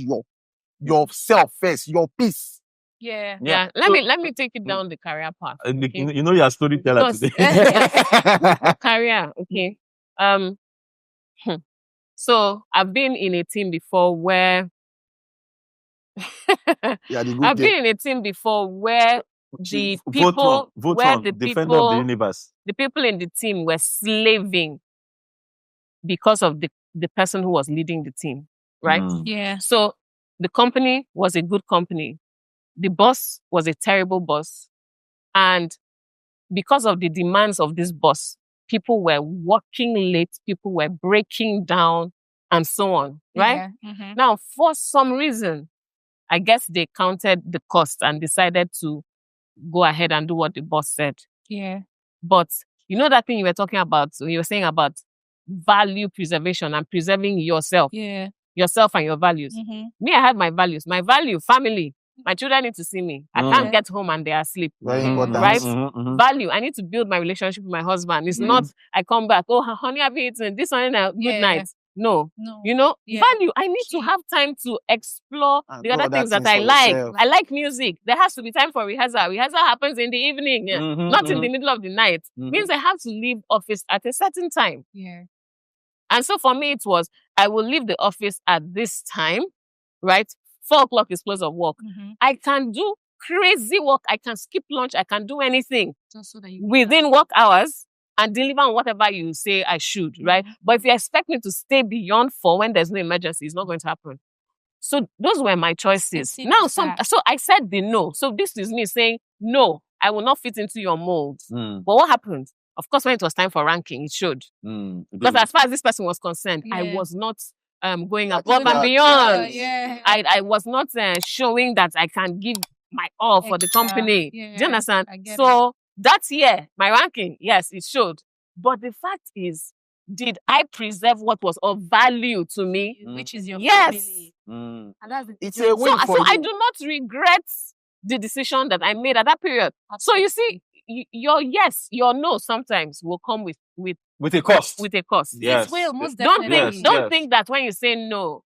Speaker 5: yourself first, your peace.
Speaker 4: Yeah.
Speaker 2: Yeah.
Speaker 3: So-
Speaker 2: Let me take it down the career path. Okay?
Speaker 3: You know, you're a storyteller
Speaker 2: Because-
Speaker 3: today.
Speaker 2: Career, okay. So I've been in a team before where
Speaker 5: Yeah, the good
Speaker 2: I've
Speaker 5: girl.
Speaker 2: been in a team before where the
Speaker 3: Vote
Speaker 2: people where
Speaker 3: on
Speaker 2: the
Speaker 3: defender of the
Speaker 2: people
Speaker 3: universe.
Speaker 2: the people in the team were slaving because of the person who was leading the team, right?
Speaker 3: Mm.
Speaker 4: Yeah.
Speaker 2: So the company was a good company. The boss was a terrible boss. And because of the demands of this boss, people were working late, people were breaking down. and so on, right?
Speaker 4: Yeah. Mhm.
Speaker 2: Now, for some reason, I guess they counted the cost and decided to go ahead and do what the boss said.
Speaker 4: Yeah.
Speaker 2: But you know that thing you were talking about, you were saying about value preservation and preserving yourself
Speaker 4: Yeah.
Speaker 2: and your values.
Speaker 4: Mhm.
Speaker 2: Me, I have my values. My value, family. My children need to see me. I
Speaker 3: Mm.
Speaker 2: can't get home and they are asleep.
Speaker 5: Very
Speaker 4: Mhm.
Speaker 5: important.
Speaker 2: Right? Value. I need to build my relationship with my husband. It's not I come back, oh honey, I've eaten this one, good
Speaker 4: Yeah.
Speaker 2: night. No.
Speaker 4: No.
Speaker 2: You know,
Speaker 4: Yeah.
Speaker 2: value. I need to
Speaker 4: Key.
Speaker 2: have time to explore
Speaker 5: And
Speaker 2: the
Speaker 5: do
Speaker 2: other
Speaker 5: other
Speaker 2: things that
Speaker 5: things
Speaker 2: I
Speaker 5: for
Speaker 2: like.
Speaker 5: yourself.
Speaker 2: I like music. There has to be time for rehearsal. Rehearsal happens in the evening, not in the middle of the night. Means I have to leave office at a certain time.
Speaker 4: Yeah.
Speaker 2: And so for me, it was, I will leave the office at this time, right? 4 o'clock is close of work.
Speaker 4: Mhm.
Speaker 2: I can do crazy work. I can skip lunch. I can do anything
Speaker 4: Just so that you
Speaker 2: within work hours and deliver on whatever you say I should, right? But if you expect me to stay beyond 4 when there's no emergency, it's not going to happen. So those were my choices.
Speaker 4: Sit
Speaker 2: Now,
Speaker 4: back.
Speaker 2: so I said the no. So this is me saying, no, I will not fit into your mold.
Speaker 3: Mm.
Speaker 2: But what happened? Of course, when it was time for ranking, it showed.
Speaker 3: Mm.
Speaker 2: Because as far as this person was concerned, I
Speaker 4: Yeah.
Speaker 2: was not going
Speaker 5: Yeah,
Speaker 2: above
Speaker 5: doing
Speaker 2: and
Speaker 5: that.
Speaker 2: beyond.
Speaker 4: Yeah.
Speaker 2: I was not showing that I can give my all for the
Speaker 4: Extra.
Speaker 2: company. Do
Speaker 4: Yeah,
Speaker 2: you understand?
Speaker 4: I get
Speaker 2: So that year, my ranking, yes, it showed. But the fact is, did I preserve what was of value to me?
Speaker 4: Which is your
Speaker 2: Yes.
Speaker 4: family.
Speaker 3: Mm.
Speaker 4: And that's the
Speaker 5: It's a win
Speaker 2: So
Speaker 5: for you.
Speaker 2: I do not regret the decision that I made at that period. So you see, your yes, your no sometimes will come with
Speaker 3: With a cost.
Speaker 2: with a cost.
Speaker 3: Yes.
Speaker 4: It will, most
Speaker 2: Don't
Speaker 4: definitely.
Speaker 2: think
Speaker 3: Yes,
Speaker 2: don't
Speaker 3: yes.
Speaker 2: think that when you say no,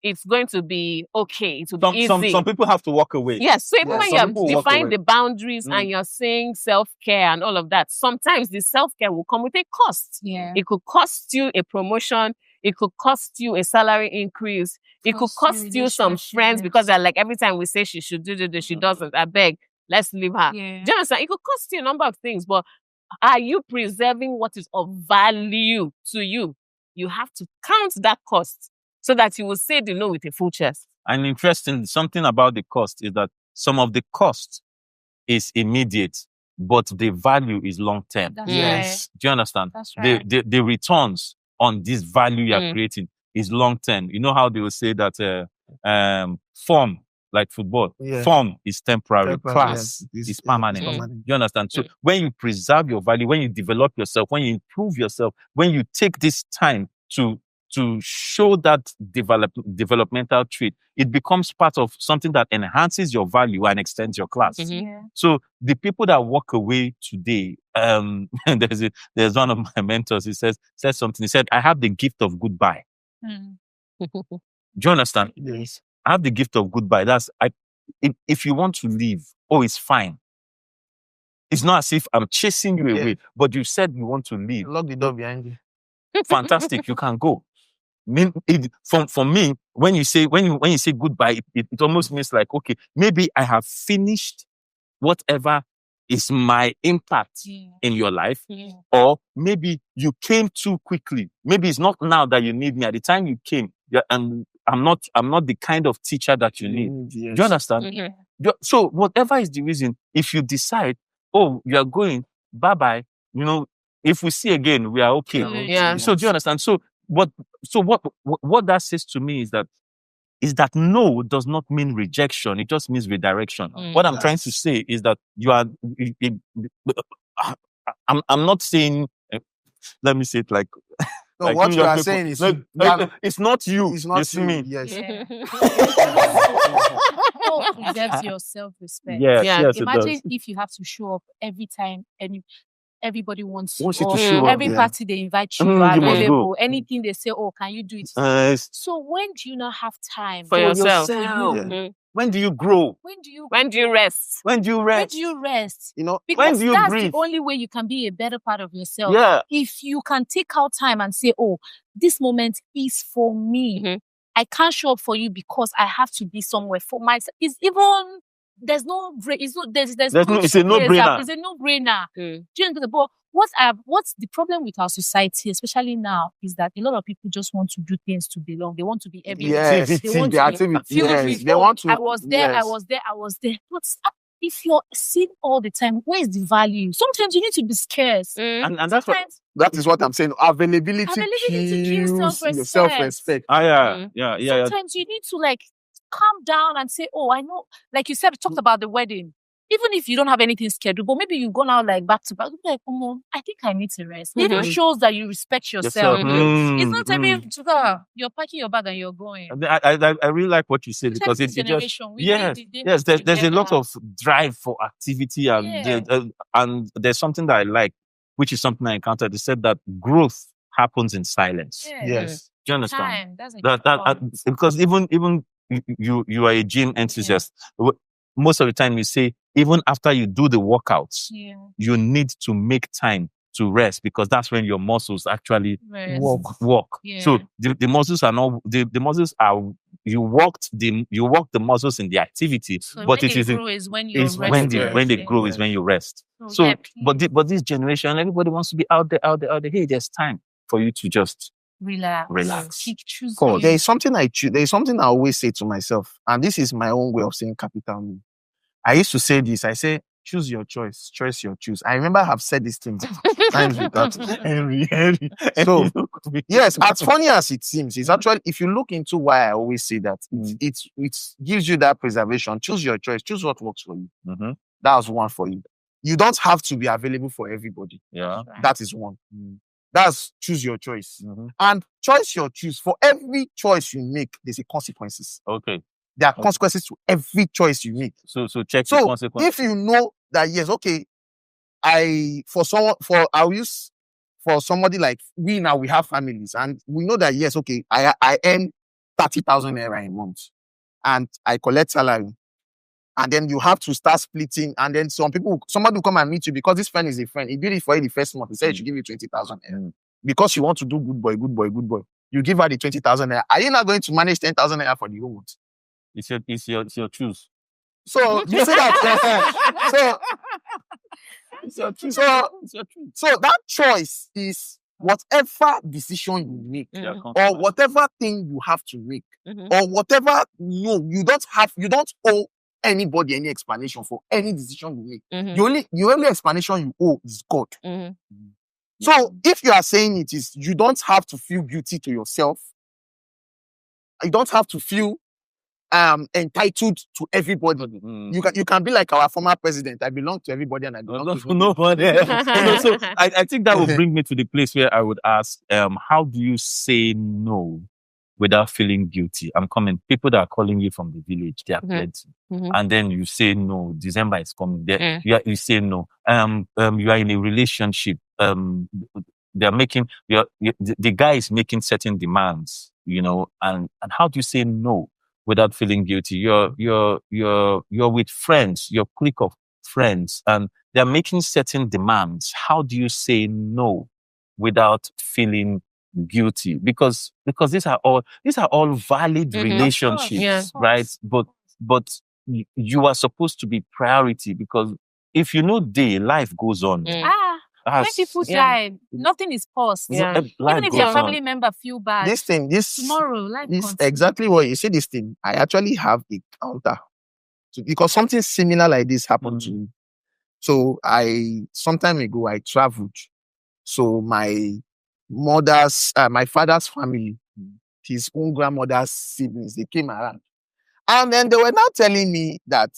Speaker 2: it's going to be okay. It will be easy.
Speaker 3: Some people have to walk away.
Speaker 2: Yes, so even
Speaker 5: Yeah,
Speaker 2: when
Speaker 3: some
Speaker 2: you have
Speaker 3: people walk
Speaker 2: defined
Speaker 3: away.
Speaker 2: the boundaries
Speaker 3: Mm.
Speaker 2: and you're saying self-care and all of that, sometimes the self-care will come with a cost.
Speaker 4: Yeah.
Speaker 2: It could cost you a promotion. It could cost you a salary increase. It could
Speaker 4: Cost you
Speaker 2: cost you some friends because
Speaker 4: relationships.
Speaker 2: they're like, every time we say she should do this, she doesn't. I beg, let's leave her.
Speaker 4: Yeah.
Speaker 2: Do you understand? It could cost you a number of things, but are you preserving what is of value to you? You have to count that cost so that you will say the no with a full chest.
Speaker 3: And interesting, something about the cost is that some of the cost is immediate, but the value is long term.
Speaker 4: That's
Speaker 5: Yes.
Speaker 3: Do you understand?
Speaker 4: That's right.
Speaker 3: The returns on this value you're
Speaker 2: Mm.
Speaker 3: creating is long term. You know how they will say that form, like football,
Speaker 5: Yeah.
Speaker 3: form is temporary,
Speaker 5: Temporary,
Speaker 3: class
Speaker 5: yes.
Speaker 3: is permanent.
Speaker 2: Mm.
Speaker 5: permanent.
Speaker 3: You understand? So
Speaker 2: Mm.
Speaker 3: when you preserve your value, when you develop yourself, when you improve yourself, when you take this time to show that developmental trait, it becomes part of something that enhances your value and extends your class.
Speaker 2: Mhm.
Speaker 4: Yeah.
Speaker 3: So the people that walk away today, there's one of my mentors, he said something. He said, I have the gift of goodbye.
Speaker 4: Mm.
Speaker 3: Do you understand?
Speaker 5: Yes.
Speaker 3: I have the gift of goodbye. If you want to leave, it's fine. It's not as if I'm chasing you
Speaker 5: Yeah.
Speaker 3: away, but you said you want to leave.
Speaker 5: Lock the door behind you.
Speaker 3: Fantastic, you can go. For me, when you say goodbye, it almost means like, okay, maybe I have finished whatever is my impact
Speaker 4: Yeah.
Speaker 3: in your life,
Speaker 4: Yeah.
Speaker 3: or maybe you came too quickly. Maybe it's not now that you need me. At the time you came, and I'm not the kind of teacher that you need.
Speaker 5: Yes.
Speaker 3: Do you understand?
Speaker 2: Mhm.
Speaker 3: So whatever is the reason, if you decide, you are going, bye-bye, if we see again, we are okay.
Speaker 2: Yeah.
Speaker 3: So do you understand? So what that says to me is that no does not mean rejection. It just means redirection.
Speaker 2: Mm.
Speaker 3: What I'm trying to say is that I'm not saying, let me say it like,
Speaker 5: No,
Speaker 3: like
Speaker 5: what
Speaker 3: New
Speaker 5: you
Speaker 3: York
Speaker 5: are
Speaker 3: people.
Speaker 5: saying is
Speaker 3: It's not you.
Speaker 5: it's not
Speaker 3: you see
Speaker 5: you.
Speaker 3: me?
Speaker 5: Yes.
Speaker 4: Yeah. No, preserves your self-respect.
Speaker 3: Yes,
Speaker 2: Yeah.
Speaker 3: yes, it
Speaker 4: Imagine
Speaker 3: does.
Speaker 4: if you have to show up every time and everybody wants you.
Speaker 3: Wants you to
Speaker 4: or
Speaker 3: show up,
Speaker 4: every
Speaker 3: yeah.
Speaker 4: party they invite you,
Speaker 3: Mm,
Speaker 4: you are
Speaker 3: you must go.
Speaker 4: available. Anything they say, can you do it? So when do you not have time
Speaker 2: For yourself.
Speaker 4: for you?
Speaker 5: Yeah.
Speaker 2: Mhm.
Speaker 3: When do you grow?
Speaker 4: When do you
Speaker 2: When do you rest?
Speaker 3: When do you
Speaker 4: when
Speaker 3: rest?
Speaker 4: do you rest?
Speaker 5: You know,
Speaker 4: Because
Speaker 3: do you
Speaker 4: that's
Speaker 3: breathe?
Speaker 4: the only way you can be a better part of yourself.
Speaker 3: Yeah.
Speaker 4: If you can take out time and say, this moment is for me.
Speaker 2: Mhm.
Speaker 4: I can't show up for you because I have to be somewhere for myself. It's even there's no it's no there's
Speaker 3: It's a no-brainer.
Speaker 4: It's a no-brainer.
Speaker 2: Mm.
Speaker 4: Do you know, but what's the problem with our society, especially now, is that a lot of people just want to do things to belong. They want to be everywhere.
Speaker 5: yes,
Speaker 4: They want
Speaker 5: the
Speaker 4: to
Speaker 5: activity.
Speaker 4: feel
Speaker 5: Yes,
Speaker 4: free.
Speaker 5: they want to.
Speaker 4: I was there.
Speaker 5: Yes.
Speaker 4: But if you're seen all the time, where is the value? Sometimes you need to be scarce.
Speaker 2: Mm.
Speaker 3: And that's what.
Speaker 4: Sometimes
Speaker 5: That is what I'm saying. Availability
Speaker 4: availability kills
Speaker 5: kills your
Speaker 4: self-respect.
Speaker 5: self-respect.
Speaker 3: Yeah.
Speaker 4: Sometimes you need to like calm down and say, oh, I know, like you said, talked about the wedding. Even if you don't have anything scheduled, but maybe you go now like back to back, you'll be like, oh, I think I need to rest. It even
Speaker 2: Mhm.
Speaker 4: shows that you respect yourself.
Speaker 2: Mhm.
Speaker 4: It's not every you're packing your bag and you're going.
Speaker 3: I really like what you said because
Speaker 4: Especially
Speaker 3: it
Speaker 4: this
Speaker 3: just
Speaker 4: generation, we
Speaker 3: yes
Speaker 4: need the
Speaker 3: yes
Speaker 4: days
Speaker 3: there's a lot
Speaker 4: together.
Speaker 3: of drive for activity and
Speaker 4: Yeah.
Speaker 3: and there's something that I like, which is something I encountered. They said that growth happens in silence.
Speaker 4: Yeah.
Speaker 5: Yes.
Speaker 3: Do you understand?
Speaker 4: Time. That's a
Speaker 3: That
Speaker 4: good point.
Speaker 3: because even you are a gym enthusiast. Most of the time you say even after you do the workouts,
Speaker 4: Yeah.
Speaker 3: you need to make time to rest because that's when your muscles actually
Speaker 4: Rest.
Speaker 3: work.
Speaker 4: Yeah.
Speaker 3: So the muscles are not the muscles are you work the muscles in the activity,
Speaker 4: So
Speaker 3: but
Speaker 4: when
Speaker 3: it
Speaker 4: they
Speaker 3: is
Speaker 4: grow is when you're
Speaker 3: is
Speaker 4: resting.
Speaker 3: when they
Speaker 4: Yeah.
Speaker 3: grow is when you rest. So
Speaker 4: yeah,
Speaker 3: but this generation, everybody wants to be out there. Hey, there's time for you to just relax.
Speaker 4: Choose
Speaker 5: God,
Speaker 4: you.
Speaker 5: there is something I always say to myself, and this is my own way of saying capital no. I used to say this. I say, choose your choice your choose. I remember I have said these things times without Henry. So yes, as funny as it seems, it's actually, if you look into why I always say that, it gives you that preservation. Choose your choice. Choose what works for you.
Speaker 3: Mhm.
Speaker 5: That's one for you. You don't have to be available for everybody.
Speaker 3: Yeah.
Speaker 5: That is one. That's choose your choice.
Speaker 3: Mhm.
Speaker 5: And choice your choose. For every choice you make, there's a consequences.
Speaker 3: Okay.
Speaker 5: There are consequences to every choice you make.
Speaker 3: So check the
Speaker 5: So
Speaker 3: consequences.
Speaker 5: if you know that, yes, okay, for somebody like we now, we have families and we know that, yes, okay, I earn 30,000 naira a month and I collect salary. And then you have to start splitting. And then somebody will come and meet you because this friend is a friend. He did it for you the first month. He said he should give you 20,000 naira. Because you want to do good boy. You give her the 20,000 naira. Are you not going to manage 10,000 naira for the whole month?
Speaker 3: It's your choose.
Speaker 5: So you see that? So that choice is whatever decision you make, or whatever thing you have to make, or whatever you don't owe anybody any explanation for any decision you make. The only explanation you owe is God. So if you are saying it is, you don't have to feel guilty to yourself. You don't have to feel entitled to everybody. You can be like our former president. I belong to everybody and I belong to
Speaker 3: nobody. So I think that will bring me to the place where I would ask, how do you say no without feeling guilty? I'm coming. People that are calling you from the village, they are plenty. And then you say no. December is coming. You say no. You are in a relationship. They're making the guy is making certain demands, and how do you say no without feeling guilty? You're with friends, your clique of friends, and they're making certain demands. How do you say no without feeling guilty? Because these are all valid relationships, right? But you are supposed to be priority because if life goes on.
Speaker 4: When people die, nothing is paused. Even if your family member feel bad, tomorrow life continues.
Speaker 5: Exactly what you say. This thing, I actually have a counter because something similar like this happened to me. So some time ago I traveled. So my father's family, his own grandmother's siblings, they came around, and then they were now telling me that.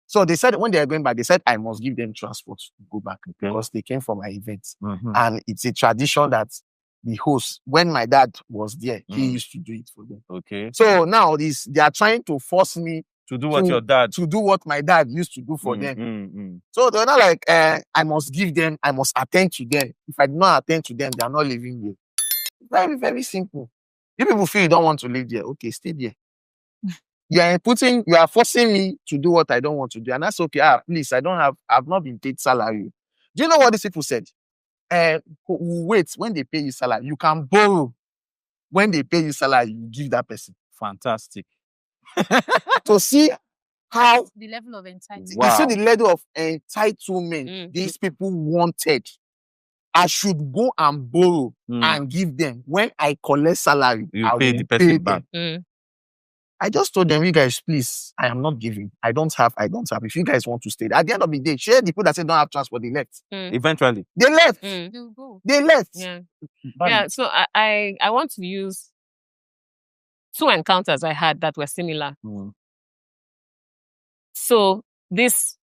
Speaker 5: So they said when they are going back, they said I must give them transport to go back because they came for my event. And it's a tradition that the host, when my dad was there, he used to do it for them.
Speaker 3: Okay.
Speaker 5: So now they are trying to force me
Speaker 3: to do what
Speaker 5: my dad used to do for them. So they're not like, I must give them, I must attend to them. If I do not attend to them, they are not living here. Very, very simple. You people feel you don't want to live there. Okay, stay there. You are forcing me to do what I don't want to do. And that's okay. Please, I've not been paid salary. Do you know what these people said? Wait, when they pay you salary, you can borrow. When they pay you salary, you give that person.
Speaker 3: Fantastic.
Speaker 5: To see how
Speaker 4: the level of entitlement.
Speaker 5: You see the level of entitlement these people wanted. I should go and borrow and give them. When I collect salary,
Speaker 3: you
Speaker 5: I
Speaker 3: pay
Speaker 5: will
Speaker 3: the person
Speaker 5: pay
Speaker 3: back.
Speaker 5: them. I just told them, you guys, please, I am not giving. I don't have. If you guys want to stay, at the end of the day, share the people that say don't have transport, they left.
Speaker 3: Eventually.
Speaker 5: They left.
Speaker 4: They'll go.
Speaker 5: They left.
Speaker 2: Yeah.
Speaker 5: Bad.
Speaker 2: Yeah. So I want to use 2 encounters I had that were similar. So these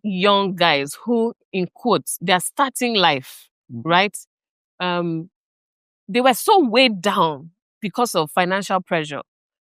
Speaker 2: young guys who, in quotes, they're starting life, right? They were so weighed down because of financial pressure.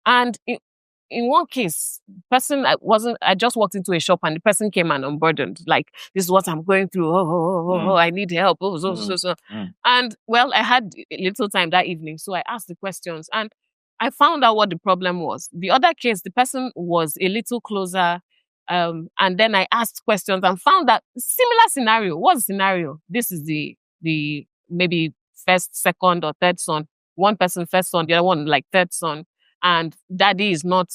Speaker 2: And in one case, I just walked into a shop and the person came and unburdened. Like, this is what I'm going through. I need help. And well, I had a little time that evening. So I asked the questions and I found out what the problem was. The other case, the person was a little closer. And then I asked questions and found that similar scenario. What's the scenario? This is the maybe first, second, or third son. One person first son, the other one like third son. And daddy is not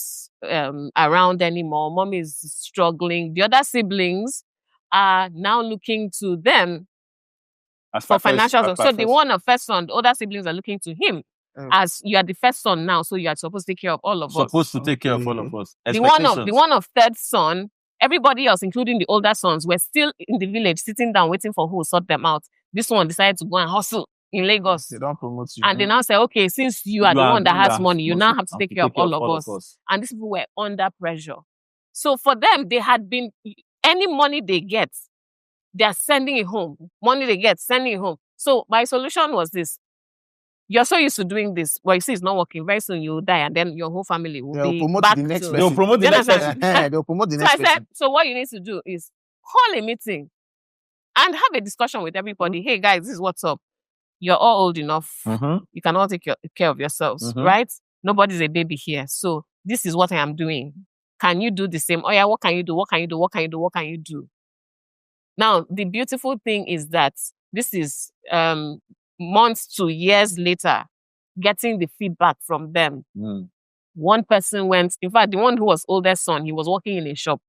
Speaker 2: around anymore. Mom is struggling. The other siblings are now looking to them for financial support. So the one of first son, the other siblings are looking to him as you are the first son now, so you are supposed to take care of all of us.
Speaker 3: Supposed to take care of all of us.
Speaker 2: The one of third son, everybody else, including the older sons, were still in the village, sitting down, waiting for who will sort them out. This one decided to go and hustle in Lagos.
Speaker 5: They don't promote you.
Speaker 2: And they now say, okay, since you are the one that has money, you now have to take care of all of us. And these people were under pressure. So for them, they had been, any money they get, they are sending it home. Money they get, sending it home. So my solution was this. You're so used to doing this. Well, you see, it's not working. Very soon you'll die, and then your whole family will be back to...
Speaker 3: They'll promote the next person.
Speaker 5: They'll promote the next person.
Speaker 2: So I said, so what you need to do is call a meeting and have a discussion with everybody. Hey, guys, this is what's up. You're all old enough. You can all take care of yourselves, right? Nobody's a baby here. So this is what I am doing. Can you do the same? Oh yeah, what can you do? What can you do? What can you do? What can you do? Now, the beautiful thing is that this is months to years later, getting the feedback from them. One person went, in fact, the one who was oldest son, he was working in a shop.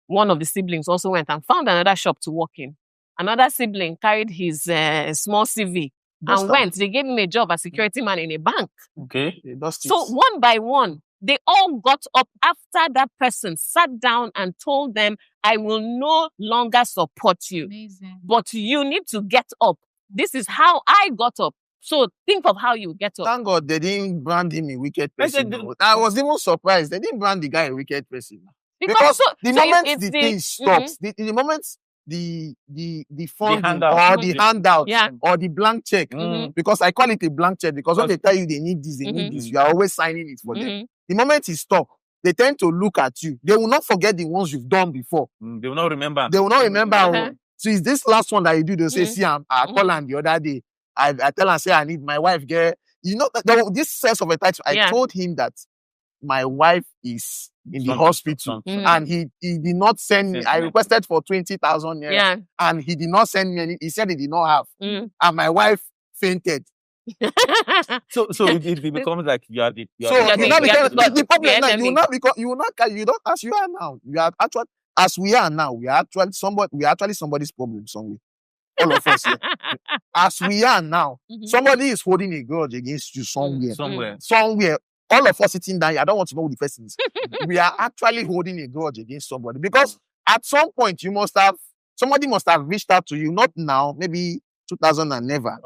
Speaker 2: One of the siblings also went and found another shop to work in. Another sibling carried his small CV and went. They gave him a job as security man in a bank.
Speaker 3: Okay.
Speaker 2: So one by one, they all got up after that person sat down and told them, I will no longer support you.
Speaker 4: Amazing.
Speaker 2: But you need to get up. This is how I got up. So think of how you get up.
Speaker 5: Thank God they didn't brand him a wicked person. I was even surprised. They didn't brand the guy a wicked person. Because the moment the thing stops, the moment the funding or the handout or the blank check, because I call it a blank check because when they tell you they need this, you are always signing it for them. The moment it stops, they tend to look at you. They will not forget the ones you've done before.
Speaker 3: They will not remember.
Speaker 5: They will not remember. So it's this last one that you do. They'll say, see, I call her the other day. I tell her, say, I need my wife, girl. You know, this sense of entitlement. I told him that my wife is in the hospital and he did not send me. I requested for 20,000 and he did not send me any. He said he did not have. And my wife fainted.
Speaker 3: So it becomes like you are the
Speaker 5: problem now. You will not as you are now. You are actually as we are now. We are actually somebody's problem somewhere. All of us here. As we are now, somebody is holding a grudge against you somewhere. All of us sitting down here, I don't want to know who the person is. We are actually holding a grudge against somebody because at some point somebody must have reached out to you. Not now, maybe 2000 and never.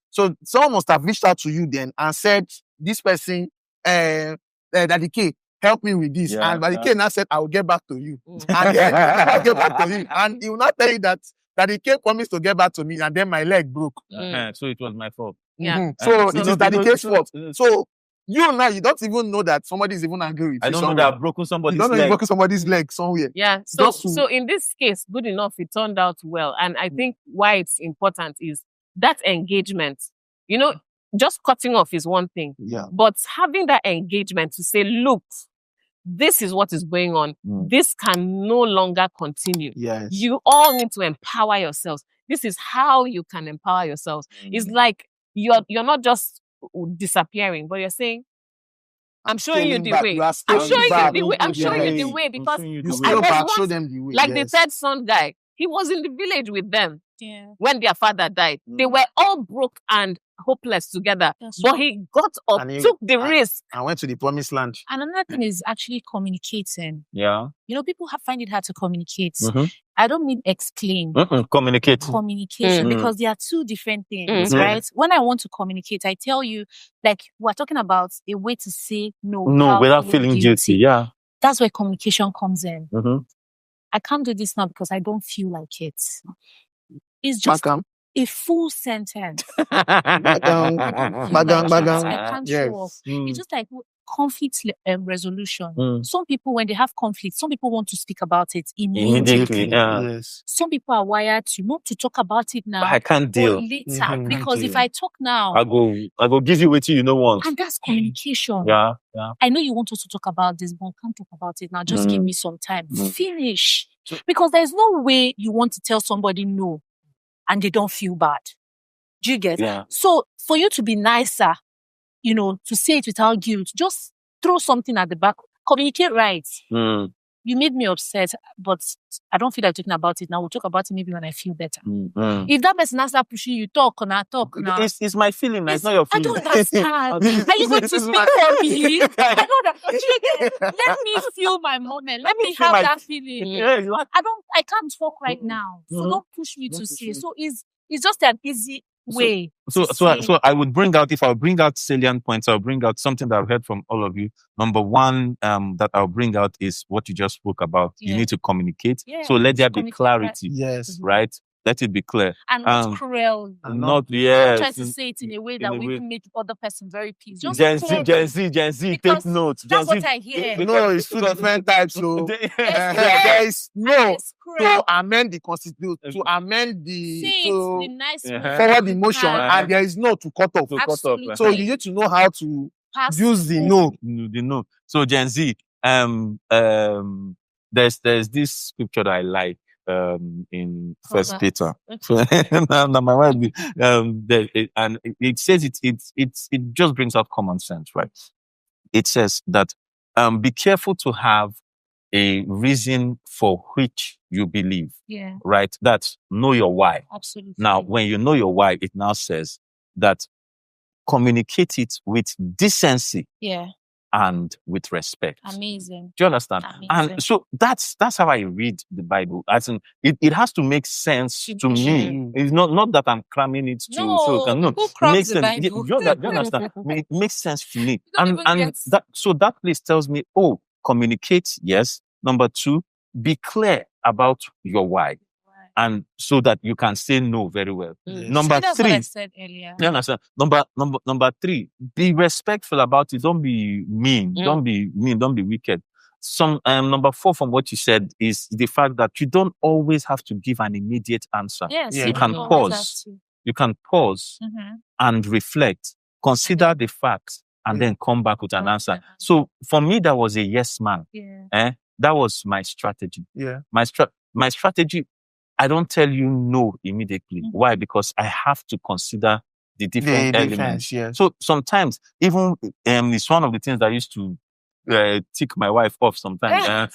Speaker 5: So someone must have reached out to you then and said, this person, Daddy K, help me with this. And Daddy K now said, I will get back to you. And then I'll get back to you. And he will not tell you that Daddy K promised to get back to me and then my leg broke.
Speaker 3: So it was my fault.
Speaker 5: So it is Daddy K's fault. So you now, you don't even know that somebody is even angry with you.
Speaker 3: I don't know that I've broken somebody's leg.
Speaker 5: You don't know you've broken somebody's leg somewhere.
Speaker 2: Yeah. So in this case, good enough, it turned out well. And I think why it's important is that engagement. You know, just cutting off is one thing. But having that engagement to say, look, this is what is going on. This can no longer continue. You all need to empower yourselves. This is how you can empower yourselves. It's like you're not just disappearing, but you're saying, I'm showing you the way. I'm showing you the way. I'm showing you the way because
Speaker 5: show them the way.
Speaker 2: Like the third son guy, he was in the village with them when their father died. They were all broke and hopeless together.
Speaker 4: That's
Speaker 2: But he got up,
Speaker 5: And he-
Speaker 2: took the
Speaker 5: and-
Speaker 2: risk.
Speaker 5: I went to the promised land.
Speaker 4: And another thing is actually communicating.
Speaker 3: Yeah.
Speaker 4: You know, people find it hard to communicate.
Speaker 3: Mhm.
Speaker 4: I don't mean explain.
Speaker 3: Communicate.
Speaker 4: Communication,
Speaker 3: Mm.
Speaker 4: because they are two different things,
Speaker 2: Mhm.
Speaker 4: right? When I want to communicate, I tell you, like, we're talking about a way to say no,
Speaker 3: No, without feeling guilty. Yeah.
Speaker 4: That's where communication comes in.
Speaker 3: Mhm.
Speaker 4: I can't do this now because I don't feel like it. It's just
Speaker 5: Bakam.
Speaker 4: a full sentence.
Speaker 5: Bagang, bagang.
Speaker 4: I can't
Speaker 5: Yes.
Speaker 4: show off.
Speaker 3: Mm.
Speaker 4: It's just like conflict resolution.
Speaker 3: Mm.
Speaker 4: Some people, when they have conflict, some people want to speak about it immediately.
Speaker 3: Immediately. Yeah.
Speaker 5: Yes.
Speaker 4: Some people are wired to not to talk about it now,
Speaker 3: I can't
Speaker 4: but
Speaker 3: deal.
Speaker 4: later.
Speaker 5: Mhm.
Speaker 4: Because if
Speaker 3: Deal.
Speaker 4: I talk now,
Speaker 3: I go give you what you know want.
Speaker 4: and that's communication.
Speaker 3: Yeah. Yeah.
Speaker 4: I know you want us to talk about this, but I can't talk about it now. Just give me some time.
Speaker 3: Mm.
Speaker 4: Finish. Because there's no way you want to tell somebody no and they don't feel bad. Do you get?
Speaker 3: Yeah.
Speaker 4: So for you to be nicer, you know, to say it without guilt, just throw something at the back. Communicate right.
Speaker 3: Mm.
Speaker 4: You made me upset, but I don't feel like talking about it now. We'll talk about it maybe when I feel better.
Speaker 3: Mm.
Speaker 4: If that person has to pushing you, talk now.
Speaker 3: It's my feeling. It's not your
Speaker 4: I
Speaker 3: feeling.
Speaker 4: don't understand. Are you going to speak for me? I don't know. Let me feel my moment. Let me
Speaker 3: feel
Speaker 4: have
Speaker 3: my-
Speaker 4: that feeling.
Speaker 3: Yeah, exactly.
Speaker 4: I can't talk right now. So
Speaker 3: Mhm.
Speaker 4: don't push me
Speaker 3: Don't
Speaker 4: to
Speaker 3: push
Speaker 4: say.
Speaker 3: me.
Speaker 4: So it's just an easy way.
Speaker 3: So
Speaker 4: to say.
Speaker 3: I would bring out, if I'll bring out salient points, I'll bring out something that I've heard from all of you. Number one, that I'll bring out is what you just spoke about. You
Speaker 4: Yeah.
Speaker 3: need to communicate.
Speaker 4: Yeah,
Speaker 3: So let there be
Speaker 4: communicate
Speaker 3: clarity,
Speaker 5: Yes.
Speaker 3: right? Let it be clear.
Speaker 4: And not
Speaker 3: um,
Speaker 4: cruel.
Speaker 5: And
Speaker 3: Not
Speaker 4: I'm
Speaker 3: yes.
Speaker 4: trying to say it in a way that
Speaker 3: in a
Speaker 4: will
Speaker 3: way-
Speaker 4: even make the other person very peaced. Just
Speaker 3: Gen
Speaker 4: clear
Speaker 3: Z,
Speaker 4: it.
Speaker 3: take
Speaker 4: Because
Speaker 3: note.
Speaker 4: That's
Speaker 3: Gen
Speaker 4: what
Speaker 3: Z,
Speaker 4: I hear.
Speaker 5: No, it's two different types. So there is no
Speaker 4: It's cruel.
Speaker 5: to amend the constitution, to amend the
Speaker 4: Say it the
Speaker 5: to
Speaker 4: nice
Speaker 3: Uh-huh.
Speaker 4: way.
Speaker 5: forward the motion,
Speaker 4: Uh-huh.
Speaker 5: and there is no to cut off.
Speaker 3: To cut off,
Speaker 4: Absolutely.
Speaker 5: So you need to know how to
Speaker 4: Pass
Speaker 5: use the
Speaker 4: it.
Speaker 5: no.
Speaker 3: the no. So Gen Z, there's this scripture that I like in First Peter. Now my wife, it says it just brings out common sense, right? It says that be careful to have a reason for which you believe,
Speaker 4: Yeah,
Speaker 3: right? That's know your why.
Speaker 4: absolutely.
Speaker 3: Now, when you know your why, it now says that communicate it with decency
Speaker 4: Yeah,
Speaker 3: and with respect.
Speaker 4: amazing.
Speaker 3: Do you understand?
Speaker 4: Amazing.
Speaker 3: And so that's how I read the Bible. As in, it has to make sense to me.
Speaker 5: Mm.
Speaker 3: It's not that I'm cramming it to so
Speaker 4: No, who
Speaker 3: it
Speaker 4: crams
Speaker 3: makes
Speaker 4: the
Speaker 3: sense.
Speaker 4: Bible?
Speaker 3: Do you understand? It makes sense to me.
Speaker 4: don't
Speaker 3: And
Speaker 4: even get-
Speaker 3: that place tells me, oh, communicate, yes. Number two, be clear about your why. And so that you can say no very well.
Speaker 5: Yes.
Speaker 3: Number
Speaker 4: That's what I
Speaker 3: three,
Speaker 4: said earlier.
Speaker 3: you understand? Number three, be respectful about it. Don't be mean.
Speaker 2: Mm.
Speaker 3: Don't be mean. Don't be wicked. Number four from what you said is the fact that you don't always have to give an immediate answer.
Speaker 4: Yes,
Speaker 5: Yeah.
Speaker 3: You can
Speaker 4: always
Speaker 3: pause.
Speaker 4: have to.
Speaker 3: You can pause
Speaker 4: Mhm.
Speaker 3: and reflect, consider the facts, and then come back with an answer. So for me, that was a yes man.
Speaker 4: Yeah.
Speaker 3: That was my strategy.
Speaker 5: Yeah.
Speaker 3: My strategy, I don't tell you no immediately.
Speaker 4: Mhm.
Speaker 3: Why? Because I have to consider the different
Speaker 5: The
Speaker 3: elements.
Speaker 5: defense, yes.
Speaker 3: So sometimes, even it's one of the things that used to tick my wife off sometimes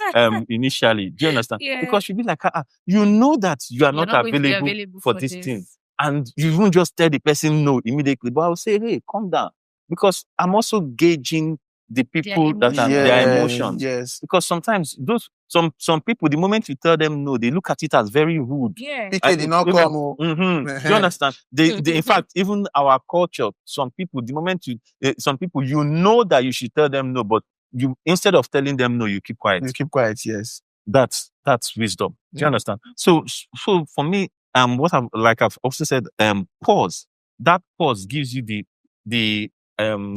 Speaker 3: initially. Do you understand?
Speaker 4: Yeah.
Speaker 3: Because she'd be like, you know that you are
Speaker 4: You're
Speaker 3: not
Speaker 4: going to be
Speaker 3: available for this thing. And you won't just tell the person no immediately. But I'll say, hey, calm down. Because I'm also gauging the people that are their emotions.
Speaker 5: Yes.
Speaker 3: Because sometimes some people, the moment you tell them no, they look at it as very rude.
Speaker 4: Yeah.
Speaker 5: PK did not come. Oh.
Speaker 3: Mm-hmm. Do you understand? They in fact, even our culture, some people, the moment some people, you know that you should tell them no, but you, instead of telling them no, you keep quiet.
Speaker 5: You keep quiet, yes.
Speaker 3: That's wisdom. Do you understand? So for me, I've also said, pause. That pause gives you the time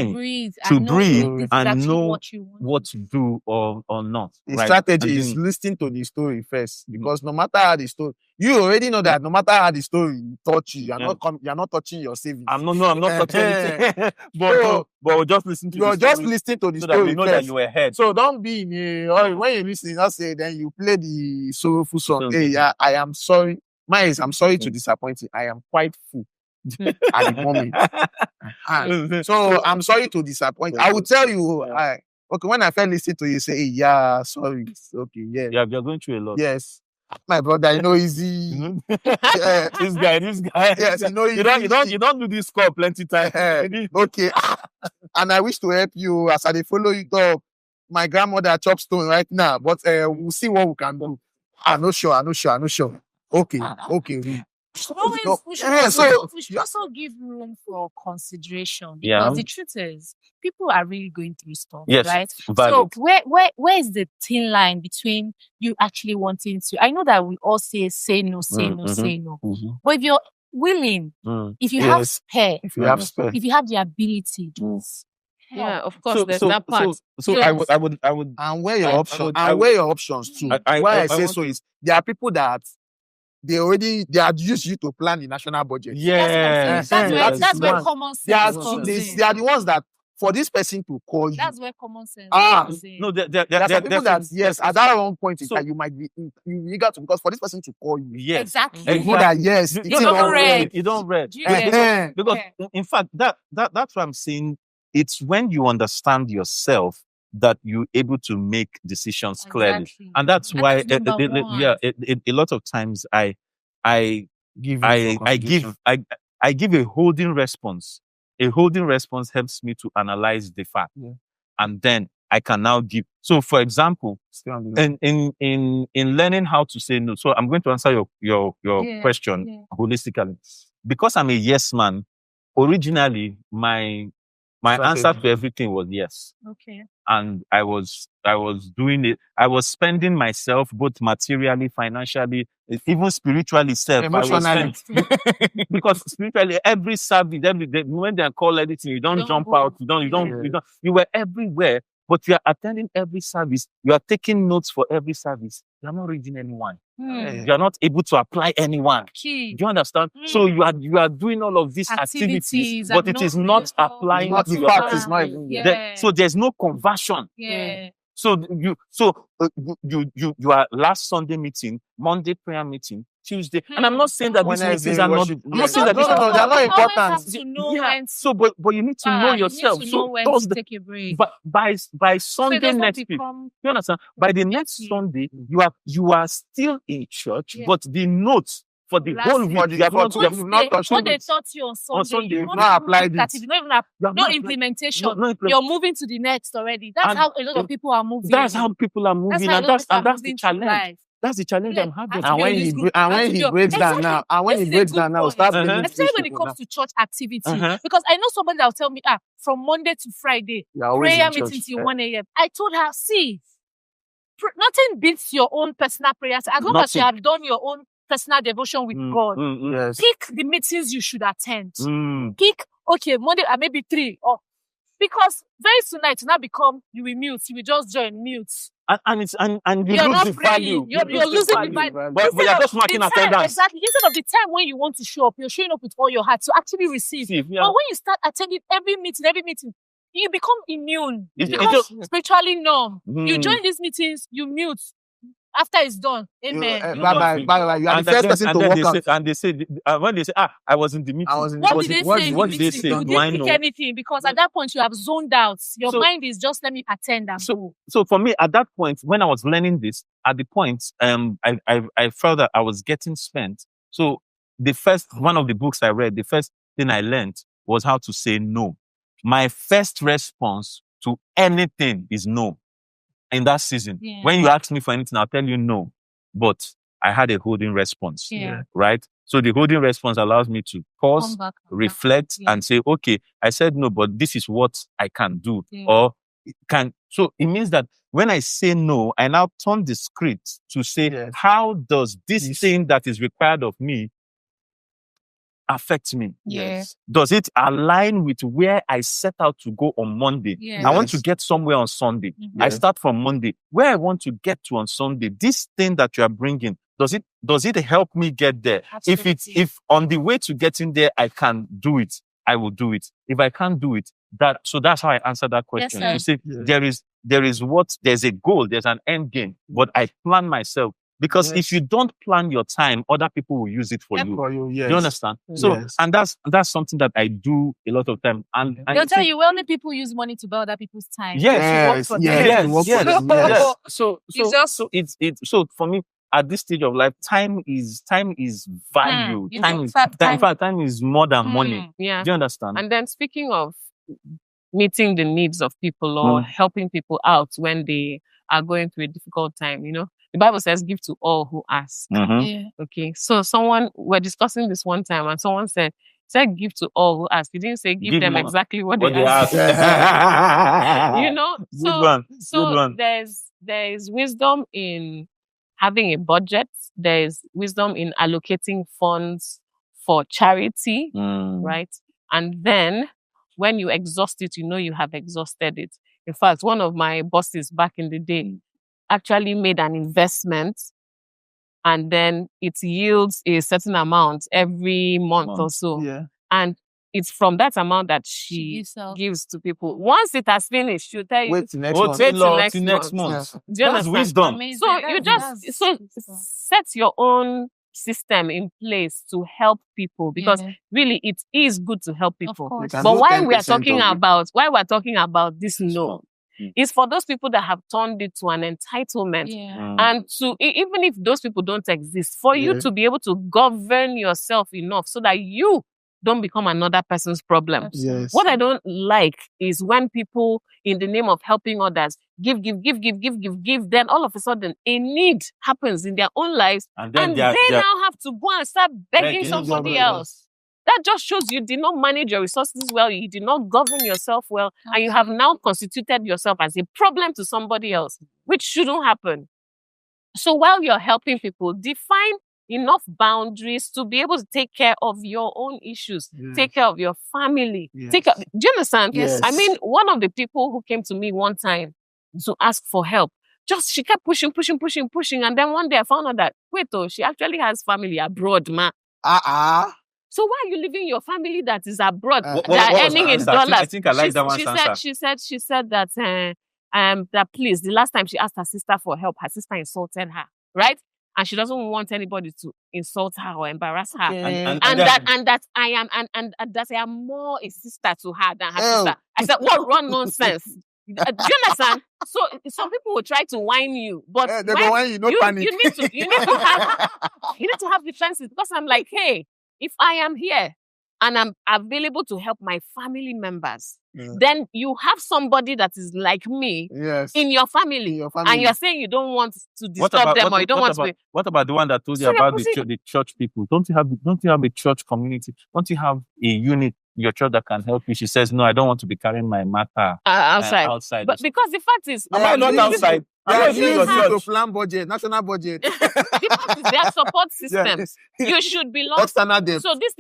Speaker 4: to breathe,
Speaker 3: to
Speaker 4: and know
Speaker 3: breathe
Speaker 4: if this is
Speaker 3: and
Speaker 4: actually
Speaker 3: know
Speaker 4: what you want.
Speaker 3: what to do or not.
Speaker 5: The
Speaker 3: right?
Speaker 5: strategy
Speaker 3: And
Speaker 5: is
Speaker 3: then-
Speaker 5: listening to the story first, because no matter how the story, you already know that no matter how the story touch you, you're not touching your savings.
Speaker 3: I'm not touching anything. but just listen to
Speaker 5: You're
Speaker 3: the
Speaker 5: just
Speaker 3: story
Speaker 5: listening to the
Speaker 3: so that
Speaker 5: story
Speaker 3: we know
Speaker 5: first.
Speaker 3: that you were ahead.
Speaker 5: So don't be in a when you listen, not say then you play the sorrowful song.
Speaker 3: So-
Speaker 5: Hey, yeah, I am sorry. Mine is I'm sorry to disappoint you. I am quite full at the moment. So I'm sorry to disappoint. I will tell you. Okay, when I first listen to you, say, hey, yeah, sorry. Okay, yeah.
Speaker 3: You're going through a lot.
Speaker 5: Yes. My brother, you know, easy. Yeah.
Speaker 3: This guy.
Speaker 5: Yes, you know,
Speaker 3: You don't do this call plenty times.
Speaker 5: Okay. And I wish to help you as I dey follow you up. My grandmother chop stone right now, but we'll see what we can do. I'm not sure. Okay. No,
Speaker 4: We should,
Speaker 5: yeah, so
Speaker 4: we should also give room for consideration, because
Speaker 3: Yeah.
Speaker 4: the truth is, people are really going through stuff,
Speaker 3: Yes,
Speaker 4: right?
Speaker 3: valid.
Speaker 4: So where is the thin line between you actually wanting to? I know that we all say no, say no, say no. But if you're willing, if you have
Speaker 5: Yes.
Speaker 4: spare,
Speaker 5: if you have spare.
Speaker 4: if you have the ability, just
Speaker 2: Yeah,
Speaker 4: help.
Speaker 2: of course, there's that part.
Speaker 3: So
Speaker 4: Yes.
Speaker 3: I would
Speaker 5: And weigh your
Speaker 3: I
Speaker 5: options.
Speaker 3: would-
Speaker 5: And weigh your options too.
Speaker 3: I
Speaker 5: Why I
Speaker 3: want-
Speaker 5: say so is there are people that they had used you to plan the national budget.
Speaker 3: Yes.
Speaker 4: That's where
Speaker 5: one.
Speaker 4: common
Speaker 5: They are,
Speaker 4: sense comes in.
Speaker 5: they are the ones that for this person to call you.
Speaker 4: That's where common sense
Speaker 5: Ah,
Speaker 4: comes in.
Speaker 3: No,
Speaker 5: There are some people that yes, at that wrong point, it's
Speaker 3: So-
Speaker 5: like you might be eager to, because for this person to call you,
Speaker 3: yes.
Speaker 4: Exactly.
Speaker 5: you know that yes,
Speaker 3: You
Speaker 5: it's
Speaker 4: don't
Speaker 5: not
Speaker 4: read.
Speaker 3: You don't read.
Speaker 4: Do you get it?
Speaker 3: Because
Speaker 4: Yeah.
Speaker 3: in fact, that's what I'm saying. It's when you understand yourself that you're able to make decisions clearly,
Speaker 4: Exactly.
Speaker 3: and that's why
Speaker 4: that's number one.
Speaker 3: a lot of times I
Speaker 5: give
Speaker 3: I give a holding response. A holding response helps me to analyze the fact,
Speaker 5: Yeah.
Speaker 3: and then I can now give. So, for example, in learning how to say no. So, I'm going to answer your
Speaker 4: Yeah,
Speaker 3: question
Speaker 4: yeah.
Speaker 3: holistically, because I'm a yes man. Originally, my answer to everything was yes,
Speaker 4: Okay.
Speaker 3: and I was doing it. I was spending myself both materially, financially, even spiritually,
Speaker 5: Emotionally.
Speaker 3: because spiritually, every service, every day, when they call anything, you don't jump
Speaker 4: go.
Speaker 3: out. You were everywhere, but you are attending every service. You are taking notes for every service. You are not reading anyone. You are not able to apply anyone.
Speaker 4: Key.
Speaker 3: Do you understand? So you are doing all of these activities, but it is not applying
Speaker 5: Not
Speaker 3: to
Speaker 5: the
Speaker 3: your
Speaker 5: fact
Speaker 3: life.
Speaker 5: is not even there.
Speaker 4: Yeah.
Speaker 3: So there's no conversion.
Speaker 4: Yeah.
Speaker 3: So you are last Sunday meeting, Monday prayer meeting, Tuesday, and I'm not saying that these
Speaker 5: Wednesday
Speaker 3: meetings are not.
Speaker 5: worship.
Speaker 3: I'm not saying that
Speaker 5: No,
Speaker 3: these
Speaker 5: no,
Speaker 3: are
Speaker 5: they're not
Speaker 4: You always
Speaker 5: important.
Speaker 4: have to know
Speaker 3: Yeah.
Speaker 4: when to,
Speaker 3: So, but you need to know yourself.
Speaker 4: You need to
Speaker 3: So
Speaker 4: know when
Speaker 3: those
Speaker 4: to
Speaker 3: the,
Speaker 4: take a break.
Speaker 3: but by
Speaker 4: So it
Speaker 3: Sunday
Speaker 4: does not
Speaker 3: next week,
Speaker 4: become
Speaker 3: you understand? By the next
Speaker 4: routine.
Speaker 3: Sunday, you are still in church,
Speaker 4: Yeah.
Speaker 3: but the notes for the
Speaker 4: Last
Speaker 3: whole
Speaker 4: week.
Speaker 3: week you have not.
Speaker 5: you have not touched
Speaker 4: What they
Speaker 5: it.
Speaker 4: taught you on Sunday,
Speaker 3: Sunday,
Speaker 4: you've
Speaker 3: you've
Speaker 5: not applied
Speaker 4: that
Speaker 5: it.
Speaker 4: you've not even
Speaker 3: You have
Speaker 4: no
Speaker 3: not applied-
Speaker 4: implementation.
Speaker 3: no implement-
Speaker 4: You're moving to the next already. That's
Speaker 3: And
Speaker 4: how a lot of people are moving.
Speaker 3: That's how people are
Speaker 4: That's
Speaker 3: moving,
Speaker 4: how a
Speaker 3: and
Speaker 4: lot of people are
Speaker 3: that's the
Speaker 4: moving through
Speaker 3: challenge.
Speaker 4: life.
Speaker 3: That's the challenge
Speaker 4: Yeah,
Speaker 3: I'm having.
Speaker 4: I have to
Speaker 5: And
Speaker 4: be
Speaker 5: when
Speaker 4: on this
Speaker 5: he
Speaker 4: group.
Speaker 5: and
Speaker 4: I have
Speaker 5: when
Speaker 4: to
Speaker 5: he
Speaker 4: be on-
Speaker 5: breaks down
Speaker 4: Exactly.
Speaker 5: now, and when
Speaker 4: This
Speaker 5: he
Speaker 4: is a
Speaker 5: breaks
Speaker 4: good
Speaker 5: down now,
Speaker 4: point.
Speaker 5: start
Speaker 3: Uh-huh.
Speaker 5: blaming
Speaker 4: Especially when it
Speaker 5: people
Speaker 4: comes to church activity.
Speaker 3: Uh-huh.
Speaker 4: Because I know somebody that will tell me, from Monday to Friday,
Speaker 5: now. You're always
Speaker 4: prayer
Speaker 5: in church.
Speaker 4: meeting till 1 a.m. I told her, see, nothing beats your own personal prayers. As long as you
Speaker 3: Nothing.
Speaker 4: have done your own personal devotion with God,
Speaker 5: Yes.
Speaker 4: pick the meetings you should attend.
Speaker 3: Mm.
Speaker 4: Pick, okay, Monday, maybe 3. Or because very soon it will now become, you will mute, you will just join mute.
Speaker 3: And it's and you
Speaker 4: You're
Speaker 3: lose
Speaker 4: not
Speaker 3: the
Speaker 4: praying.
Speaker 3: value.
Speaker 4: You're
Speaker 3: You lose
Speaker 4: losing the
Speaker 3: value.
Speaker 4: value.
Speaker 3: But you're just marking
Speaker 4: the time,
Speaker 3: attendance.
Speaker 4: exactly. Instead of the time when you want to show up, you're showing up with all your heart to actually receive.
Speaker 3: See, yeah.
Speaker 4: But when you start attending every meeting, you become immune. You
Speaker 3: It- it
Speaker 4: become
Speaker 3: just-
Speaker 4: spiritually numb. You
Speaker 3: Mm.
Speaker 4: join these meetings, you mute. After it's done, amen.
Speaker 5: Bye. You are
Speaker 3: And
Speaker 5: the first
Speaker 3: then-
Speaker 5: person
Speaker 3: and
Speaker 5: to
Speaker 3: then
Speaker 5: walk
Speaker 3: they
Speaker 5: out.
Speaker 3: say, and they say, when they say, I was in the meeting.
Speaker 5: I was in the
Speaker 4: What
Speaker 5: meeting.
Speaker 4: did they
Speaker 5: What
Speaker 4: say? in
Speaker 3: what
Speaker 4: the
Speaker 3: did they
Speaker 4: meeting?
Speaker 3: say?
Speaker 4: You
Speaker 3: Do I
Speaker 4: didn't
Speaker 3: know?
Speaker 4: pick anything because at that point you have zoned out. Your
Speaker 3: So-
Speaker 4: mind is just let me attend and
Speaker 3: So-
Speaker 4: go.
Speaker 3: So for me, at that point, when I was learning this, at the point, I felt that I was getting spent. So one of the books I read, the first thing I learned was how to say no. My first response to anything is no. In that season,
Speaker 4: Yeah.
Speaker 3: when you ask me for anything, I'll tell you no. But I had a holding response,
Speaker 4: Yeah.
Speaker 3: right? So the holding response allows me to pause,
Speaker 4: Come back.
Speaker 3: reflect,
Speaker 4: Yeah.
Speaker 3: and say, okay, I said no, but this is what I can do.
Speaker 4: Yeah.
Speaker 3: Or so it means that when I say no, I now turn the script to say,
Speaker 5: Yes.
Speaker 3: how does this thing that is required of me affect me?
Speaker 4: Yeah.
Speaker 3: Does it align with where I set out to go on Monday?
Speaker 4: Yeah.
Speaker 3: I want to
Speaker 5: Yes.
Speaker 3: get somewhere on Sunday.
Speaker 4: Mhm.
Speaker 3: I start from Monday. Where I want to get to on Sunday, this thing that you are bringing, does it help me get there?
Speaker 4: Absolutely.
Speaker 3: If on the way to getting there I can do it, I will do it. If I can't do it, that's how I answer that question.
Speaker 4: sir.
Speaker 3: You say
Speaker 5: Yes.
Speaker 3: there's a goal, there's an end game, but I plan myself. Because
Speaker 5: Yes.
Speaker 3: if you don't plan your time, other people will use it for
Speaker 4: Yep.
Speaker 3: you.
Speaker 5: For you, yes.
Speaker 3: Do you understand? So,
Speaker 5: Yes.
Speaker 3: and that's something that I do a lot of time. And
Speaker 4: They'll tell you, wealthy people use money to buy other people's time.
Speaker 3: Yes,
Speaker 4: You work
Speaker 5: Yes,
Speaker 4: for
Speaker 5: yes,
Speaker 4: them.
Speaker 5: you work for them, yes.
Speaker 3: So
Speaker 4: It's just-
Speaker 3: so it's so for me, at this stage of life, time is value.
Speaker 4: You
Speaker 3: Time
Speaker 4: know,
Speaker 3: is
Speaker 4: time-
Speaker 3: in fact, time is more than money.
Speaker 2: Yeah.
Speaker 3: Do you understand?
Speaker 2: And then speaking of meeting the needs of people or helping people out when they are going through a difficult time, the Bible says, give to all who ask.
Speaker 3: Mhm.
Speaker 4: Yeah.
Speaker 2: Okay. So we're discussing this one time and someone said give to all who ask. You didn't say give them
Speaker 3: more.
Speaker 2: exactly what
Speaker 3: What
Speaker 2: they
Speaker 3: they
Speaker 2: ask.
Speaker 3: ask.
Speaker 2: So
Speaker 3: Good one.
Speaker 2: so
Speaker 3: Good one.
Speaker 2: there is wisdom in having a budget. There is wisdom in allocating funds for charity, right? And then when you exhaust it, you have exhausted it. In fact, one of my bosses back in the day actually made an investment and then it yields a certain amount every month or so.
Speaker 5: Yeah.
Speaker 2: And it's from that amount that she
Speaker 4: gives out.
Speaker 2: gives to people. Once it has finished, she'll tell you,
Speaker 5: Wait till next
Speaker 3: Oh,
Speaker 5: month.
Speaker 2: wait
Speaker 3: till
Speaker 2: till
Speaker 3: next
Speaker 2: next
Speaker 3: month.
Speaker 5: Yeah.
Speaker 2: do you
Speaker 3: That's
Speaker 2: understand?
Speaker 3: wisdom.
Speaker 4: Amazing.
Speaker 2: So you
Speaker 4: That's wisdom.
Speaker 2: set your own system in place to help people because
Speaker 4: Yeah.
Speaker 2: really it is good to help
Speaker 4: Of
Speaker 2: people.
Speaker 4: course.
Speaker 5: can
Speaker 2: But
Speaker 5: do
Speaker 2: why we're
Speaker 5: 10%
Speaker 2: talking
Speaker 5: of it.
Speaker 2: about this no, is for those people that have turned it to an entitlement.
Speaker 4: Yeah.
Speaker 2: And even if those people don't exist, for you
Speaker 5: Yeah.
Speaker 2: to be able to govern yourself enough so that you don't become another person's problem.
Speaker 4: Absolutely.
Speaker 5: Yes.
Speaker 2: What I don't like is when people, in the name of helping others, give, then all of a sudden a need happens in their own lives
Speaker 3: And
Speaker 2: and
Speaker 3: then
Speaker 2: they now have to go and start begging
Speaker 3: begging
Speaker 2: somebody
Speaker 5: somebody
Speaker 2: else. That just shows you did not manage your resources well, you did not govern yourself well, and you have now constituted yourself as a problem to somebody else, which shouldn't happen. So while you're helping people, define enough boundaries to be able to take care of your own issues,
Speaker 5: Yes.
Speaker 2: take care of your family.
Speaker 5: Yes.
Speaker 2: Do you understand?
Speaker 5: Yes.
Speaker 2: I mean, one of the people who came to me one time to ask for help, she kept pushing. And then one day I found out that, she actually has family abroad, ma. So why are you leaving your family that is abroad,
Speaker 5: What
Speaker 2: that
Speaker 3: was
Speaker 2: are earning
Speaker 3: her
Speaker 2: in
Speaker 3: answer?
Speaker 2: dollars?
Speaker 3: I think I like that one's answer.
Speaker 2: She said that please, the last time she asked her sister for help, her sister insulted her, right? And she doesn't want anybody to insult her or embarrass her.
Speaker 5: Okay.
Speaker 2: And
Speaker 3: then-
Speaker 2: that I am and that I am more a sister to her than her
Speaker 5: Oh.
Speaker 2: sister. I said, what wrong nonsense? Do you understand? So some people will try to whine you, but
Speaker 5: They
Speaker 2: when
Speaker 5: go whine you, no panic.
Speaker 2: you need to have defenses because I'm like, hey, if I am here and I'm available to help my family members,
Speaker 5: Yeah.
Speaker 2: then you have somebody that is like me
Speaker 5: Yes.
Speaker 2: in your family.
Speaker 5: In your family.
Speaker 2: And you're saying you don't want to disturb them or you don't want to be.
Speaker 3: What about the one that told you
Speaker 2: So you're
Speaker 3: about
Speaker 2: pushing-
Speaker 3: the church people? Don't you have a church community? Don't you have a unit in your church that can help you? She says, no, I don't want to be carrying my matter
Speaker 2: Outside.
Speaker 3: outside.
Speaker 2: But because the fact is,
Speaker 3: Am I not outside?
Speaker 5: They
Speaker 3: Am I
Speaker 5: are
Speaker 3: not in your
Speaker 5: using to
Speaker 3: church?
Speaker 5: plan budget, national budget.
Speaker 2: the fact is their support system.
Speaker 5: Yes.
Speaker 2: You should belong.
Speaker 5: External debt.
Speaker 2: So this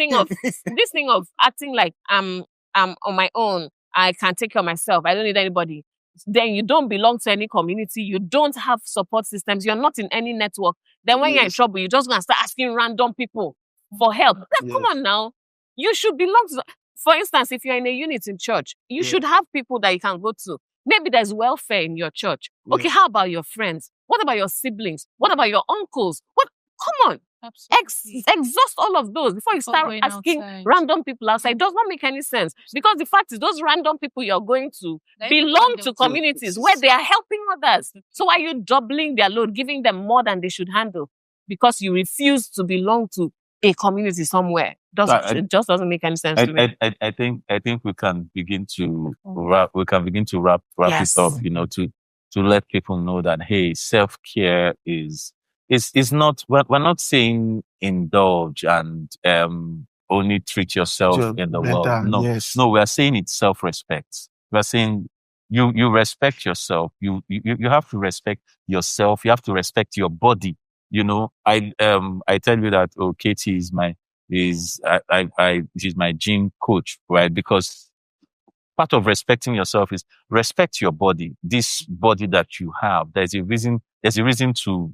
Speaker 2: thing of acting like I'm on my own, I can take care of myself, I don't need anybody. Then you don't belong to any community, you don't have support systems, you're not in any network. Then when you're in trouble, you're just gonna start asking random people for help. Like, come
Speaker 5: Yes.
Speaker 2: on now. You should belong to, for instance, if you're in a unit in church, you should have people that you can go to. Maybe there's welfare in your church. Okay,
Speaker 5: Yes.
Speaker 2: how about your friends? What about your siblings? What about your uncles? Come on.
Speaker 4: Absolutely.
Speaker 2: Exhaust all of those before you
Speaker 4: Before
Speaker 2: start
Speaker 4: going
Speaker 2: asking
Speaker 4: outside.
Speaker 2: random people outside. It does not make any sense because the fact is those random people you're going to
Speaker 4: They
Speaker 2: belong
Speaker 4: belong
Speaker 2: to
Speaker 4: to-
Speaker 2: communities where they are helping others. So why are you doubling their load, giving them more than they should handle because you refuse to belong to a community somewhere? It just doesn't make any sense to me.
Speaker 3: I think we can begin to wrap. We can begin to wrap
Speaker 2: Yes.
Speaker 3: it up. To let people know that hey, self-care is not. We're not saying indulge and only treat yourself
Speaker 5: Sure,
Speaker 3: in the
Speaker 5: better,
Speaker 3: world. No,
Speaker 5: yes.
Speaker 3: no, we are saying it's self-respect. We are saying you respect yourself. You have to respect yourself. You have to respect your body. I tell you that Katie she's my gym coach, right? Because part of respecting yourself is respect your body. This body that you have, there's a reason to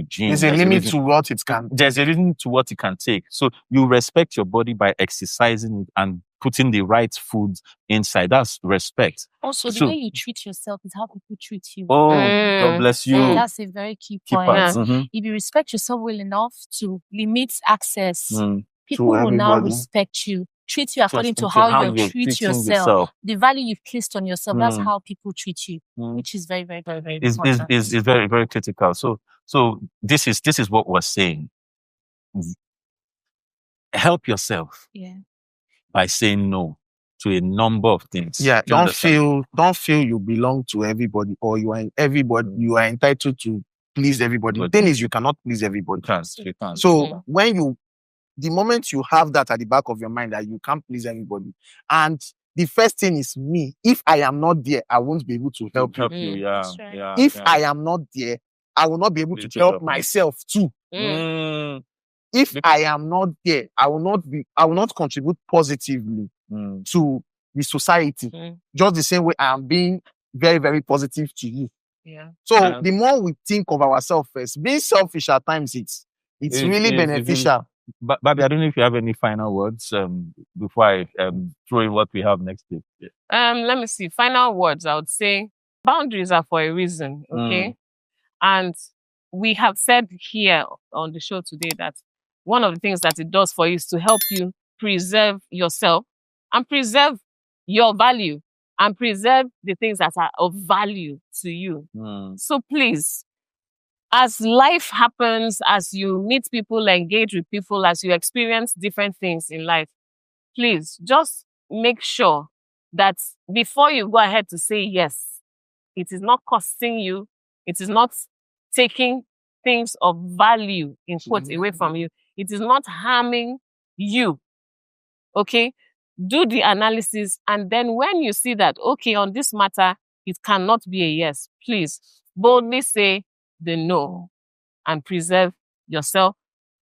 Speaker 3: gym.
Speaker 5: There's a limit to what it can.
Speaker 3: There's a reason to what it can take. So you respect your body by exercising and putting the right food inside. That's respect.
Speaker 4: Also, the
Speaker 3: So-
Speaker 4: way you treat yourself is how people treat you.
Speaker 3: Oh,
Speaker 2: Mm.
Speaker 3: God bless you.
Speaker 4: And that's a very key
Speaker 3: Key
Speaker 4: point.
Speaker 3: part. Mhm.
Speaker 4: If you respect yourself well enough to limit access,
Speaker 3: Mm.
Speaker 4: people will now
Speaker 5: everybody.
Speaker 4: respect you. treat you according to
Speaker 3: To
Speaker 4: how
Speaker 3: how
Speaker 4: you
Speaker 3: you're
Speaker 4: treat
Speaker 3: treating
Speaker 4: yourself. The value you've placed on yourself, that's
Speaker 3: Mm.
Speaker 4: how people treat you,
Speaker 3: Mm.
Speaker 4: which is very, very, very, very
Speaker 3: Is
Speaker 4: important.
Speaker 3: very, very critical. So this is what we're saying. Help yourself
Speaker 4: Yeah.
Speaker 3: by saying no to a number of things.
Speaker 5: Yeah,
Speaker 3: Do you understand?
Speaker 5: don't feel you belong to everybody or you are everybody. You are entitled to please everybody. The
Speaker 3: But-
Speaker 5: thing is, you cannot please everybody.
Speaker 3: You can't.
Speaker 5: So the moment you have that at the back of your mind that you can't please everybody, and the first thing is me. If I am not there, I won't be able to help you.
Speaker 3: you. Yeah,
Speaker 4: That's right.
Speaker 3: yeah.
Speaker 5: If
Speaker 3: yeah.
Speaker 5: I am not there, I will not be able
Speaker 3: You
Speaker 5: to
Speaker 3: help
Speaker 5: help
Speaker 3: me.
Speaker 5: myself too.
Speaker 3: Mm.
Speaker 5: If
Speaker 3: Because-
Speaker 5: I am not there, I will not contribute positively
Speaker 3: Mm.
Speaker 5: to the society. Just the same way I am being very, very positive to you.
Speaker 4: Yeah.
Speaker 5: So
Speaker 3: Yeah.
Speaker 5: the more we think of ourselves first, being selfish at times, it's really beneficial.
Speaker 3: But Babi, I don't know if you have any final words before I throw in what we have next week.
Speaker 2: Let me see. Final words. I would say boundaries are for a reason. Okay. And we have said here on the show today that one of the things that it does for you is to help you preserve yourself and preserve your value and preserve the things that are of value to you. So please, as life happens, as you meet people, engage with people, as you experience different things in life, please just make sure that before you go ahead to say yes, it is not costing you, it is not taking things of value in quotes away from you, it is not harming you. Okay? Do the analysis, and then when you see that, okay, on this matter, it cannot be a yes, please boldly say the no and preserve yourself,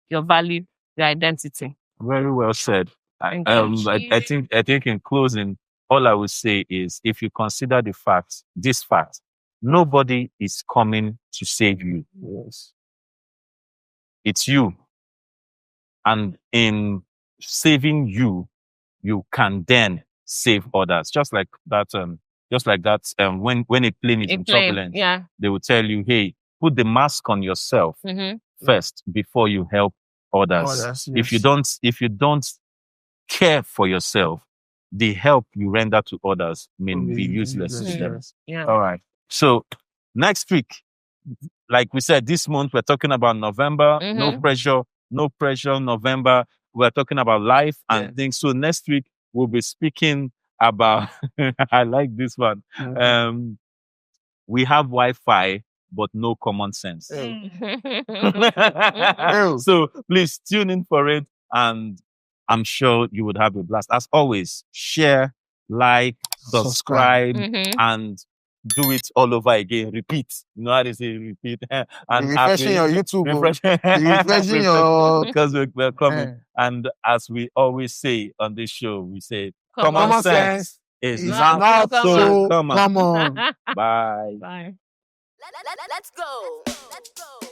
Speaker 2: your value, your identity.
Speaker 3: Very well said.
Speaker 2: Thank you.
Speaker 3: I think in closing, all I would say is if you consider this fact, nobody is coming to save you.
Speaker 5: Yes.
Speaker 3: It's you. And in saving you, you can then save others. Just like that, when a plane is in turbulence,
Speaker 2: Yeah.
Speaker 3: they will tell you, hey, put the mask on yourself first before you help others.
Speaker 5: Others,
Speaker 3: If
Speaker 5: yes.
Speaker 3: you don't care for yourself, the help you render to others may be useless to them.
Speaker 2: Yeah.
Speaker 3: All right. So next week, like we said, this month we're talking about November. No pressure, November. We're talking about life and things. So next week we'll be speaking about I like this one. We have Wi-Fi, but no common sense. So please tune in for it, and I'm sure you would have a blast. As always, share, like, subscribe, and do it all over again. Repeat. You know how they say repeat. And
Speaker 5: refreshing your YouTube.
Speaker 3: refreshing
Speaker 5: your
Speaker 3: because we're coming. And as we always say on this show, we say
Speaker 2: Common
Speaker 3: sense is
Speaker 2: not
Speaker 3: not
Speaker 2: so
Speaker 3: so common.
Speaker 5: common.
Speaker 3: Bye.
Speaker 2: Bye.
Speaker 1: Let's go. Let's go.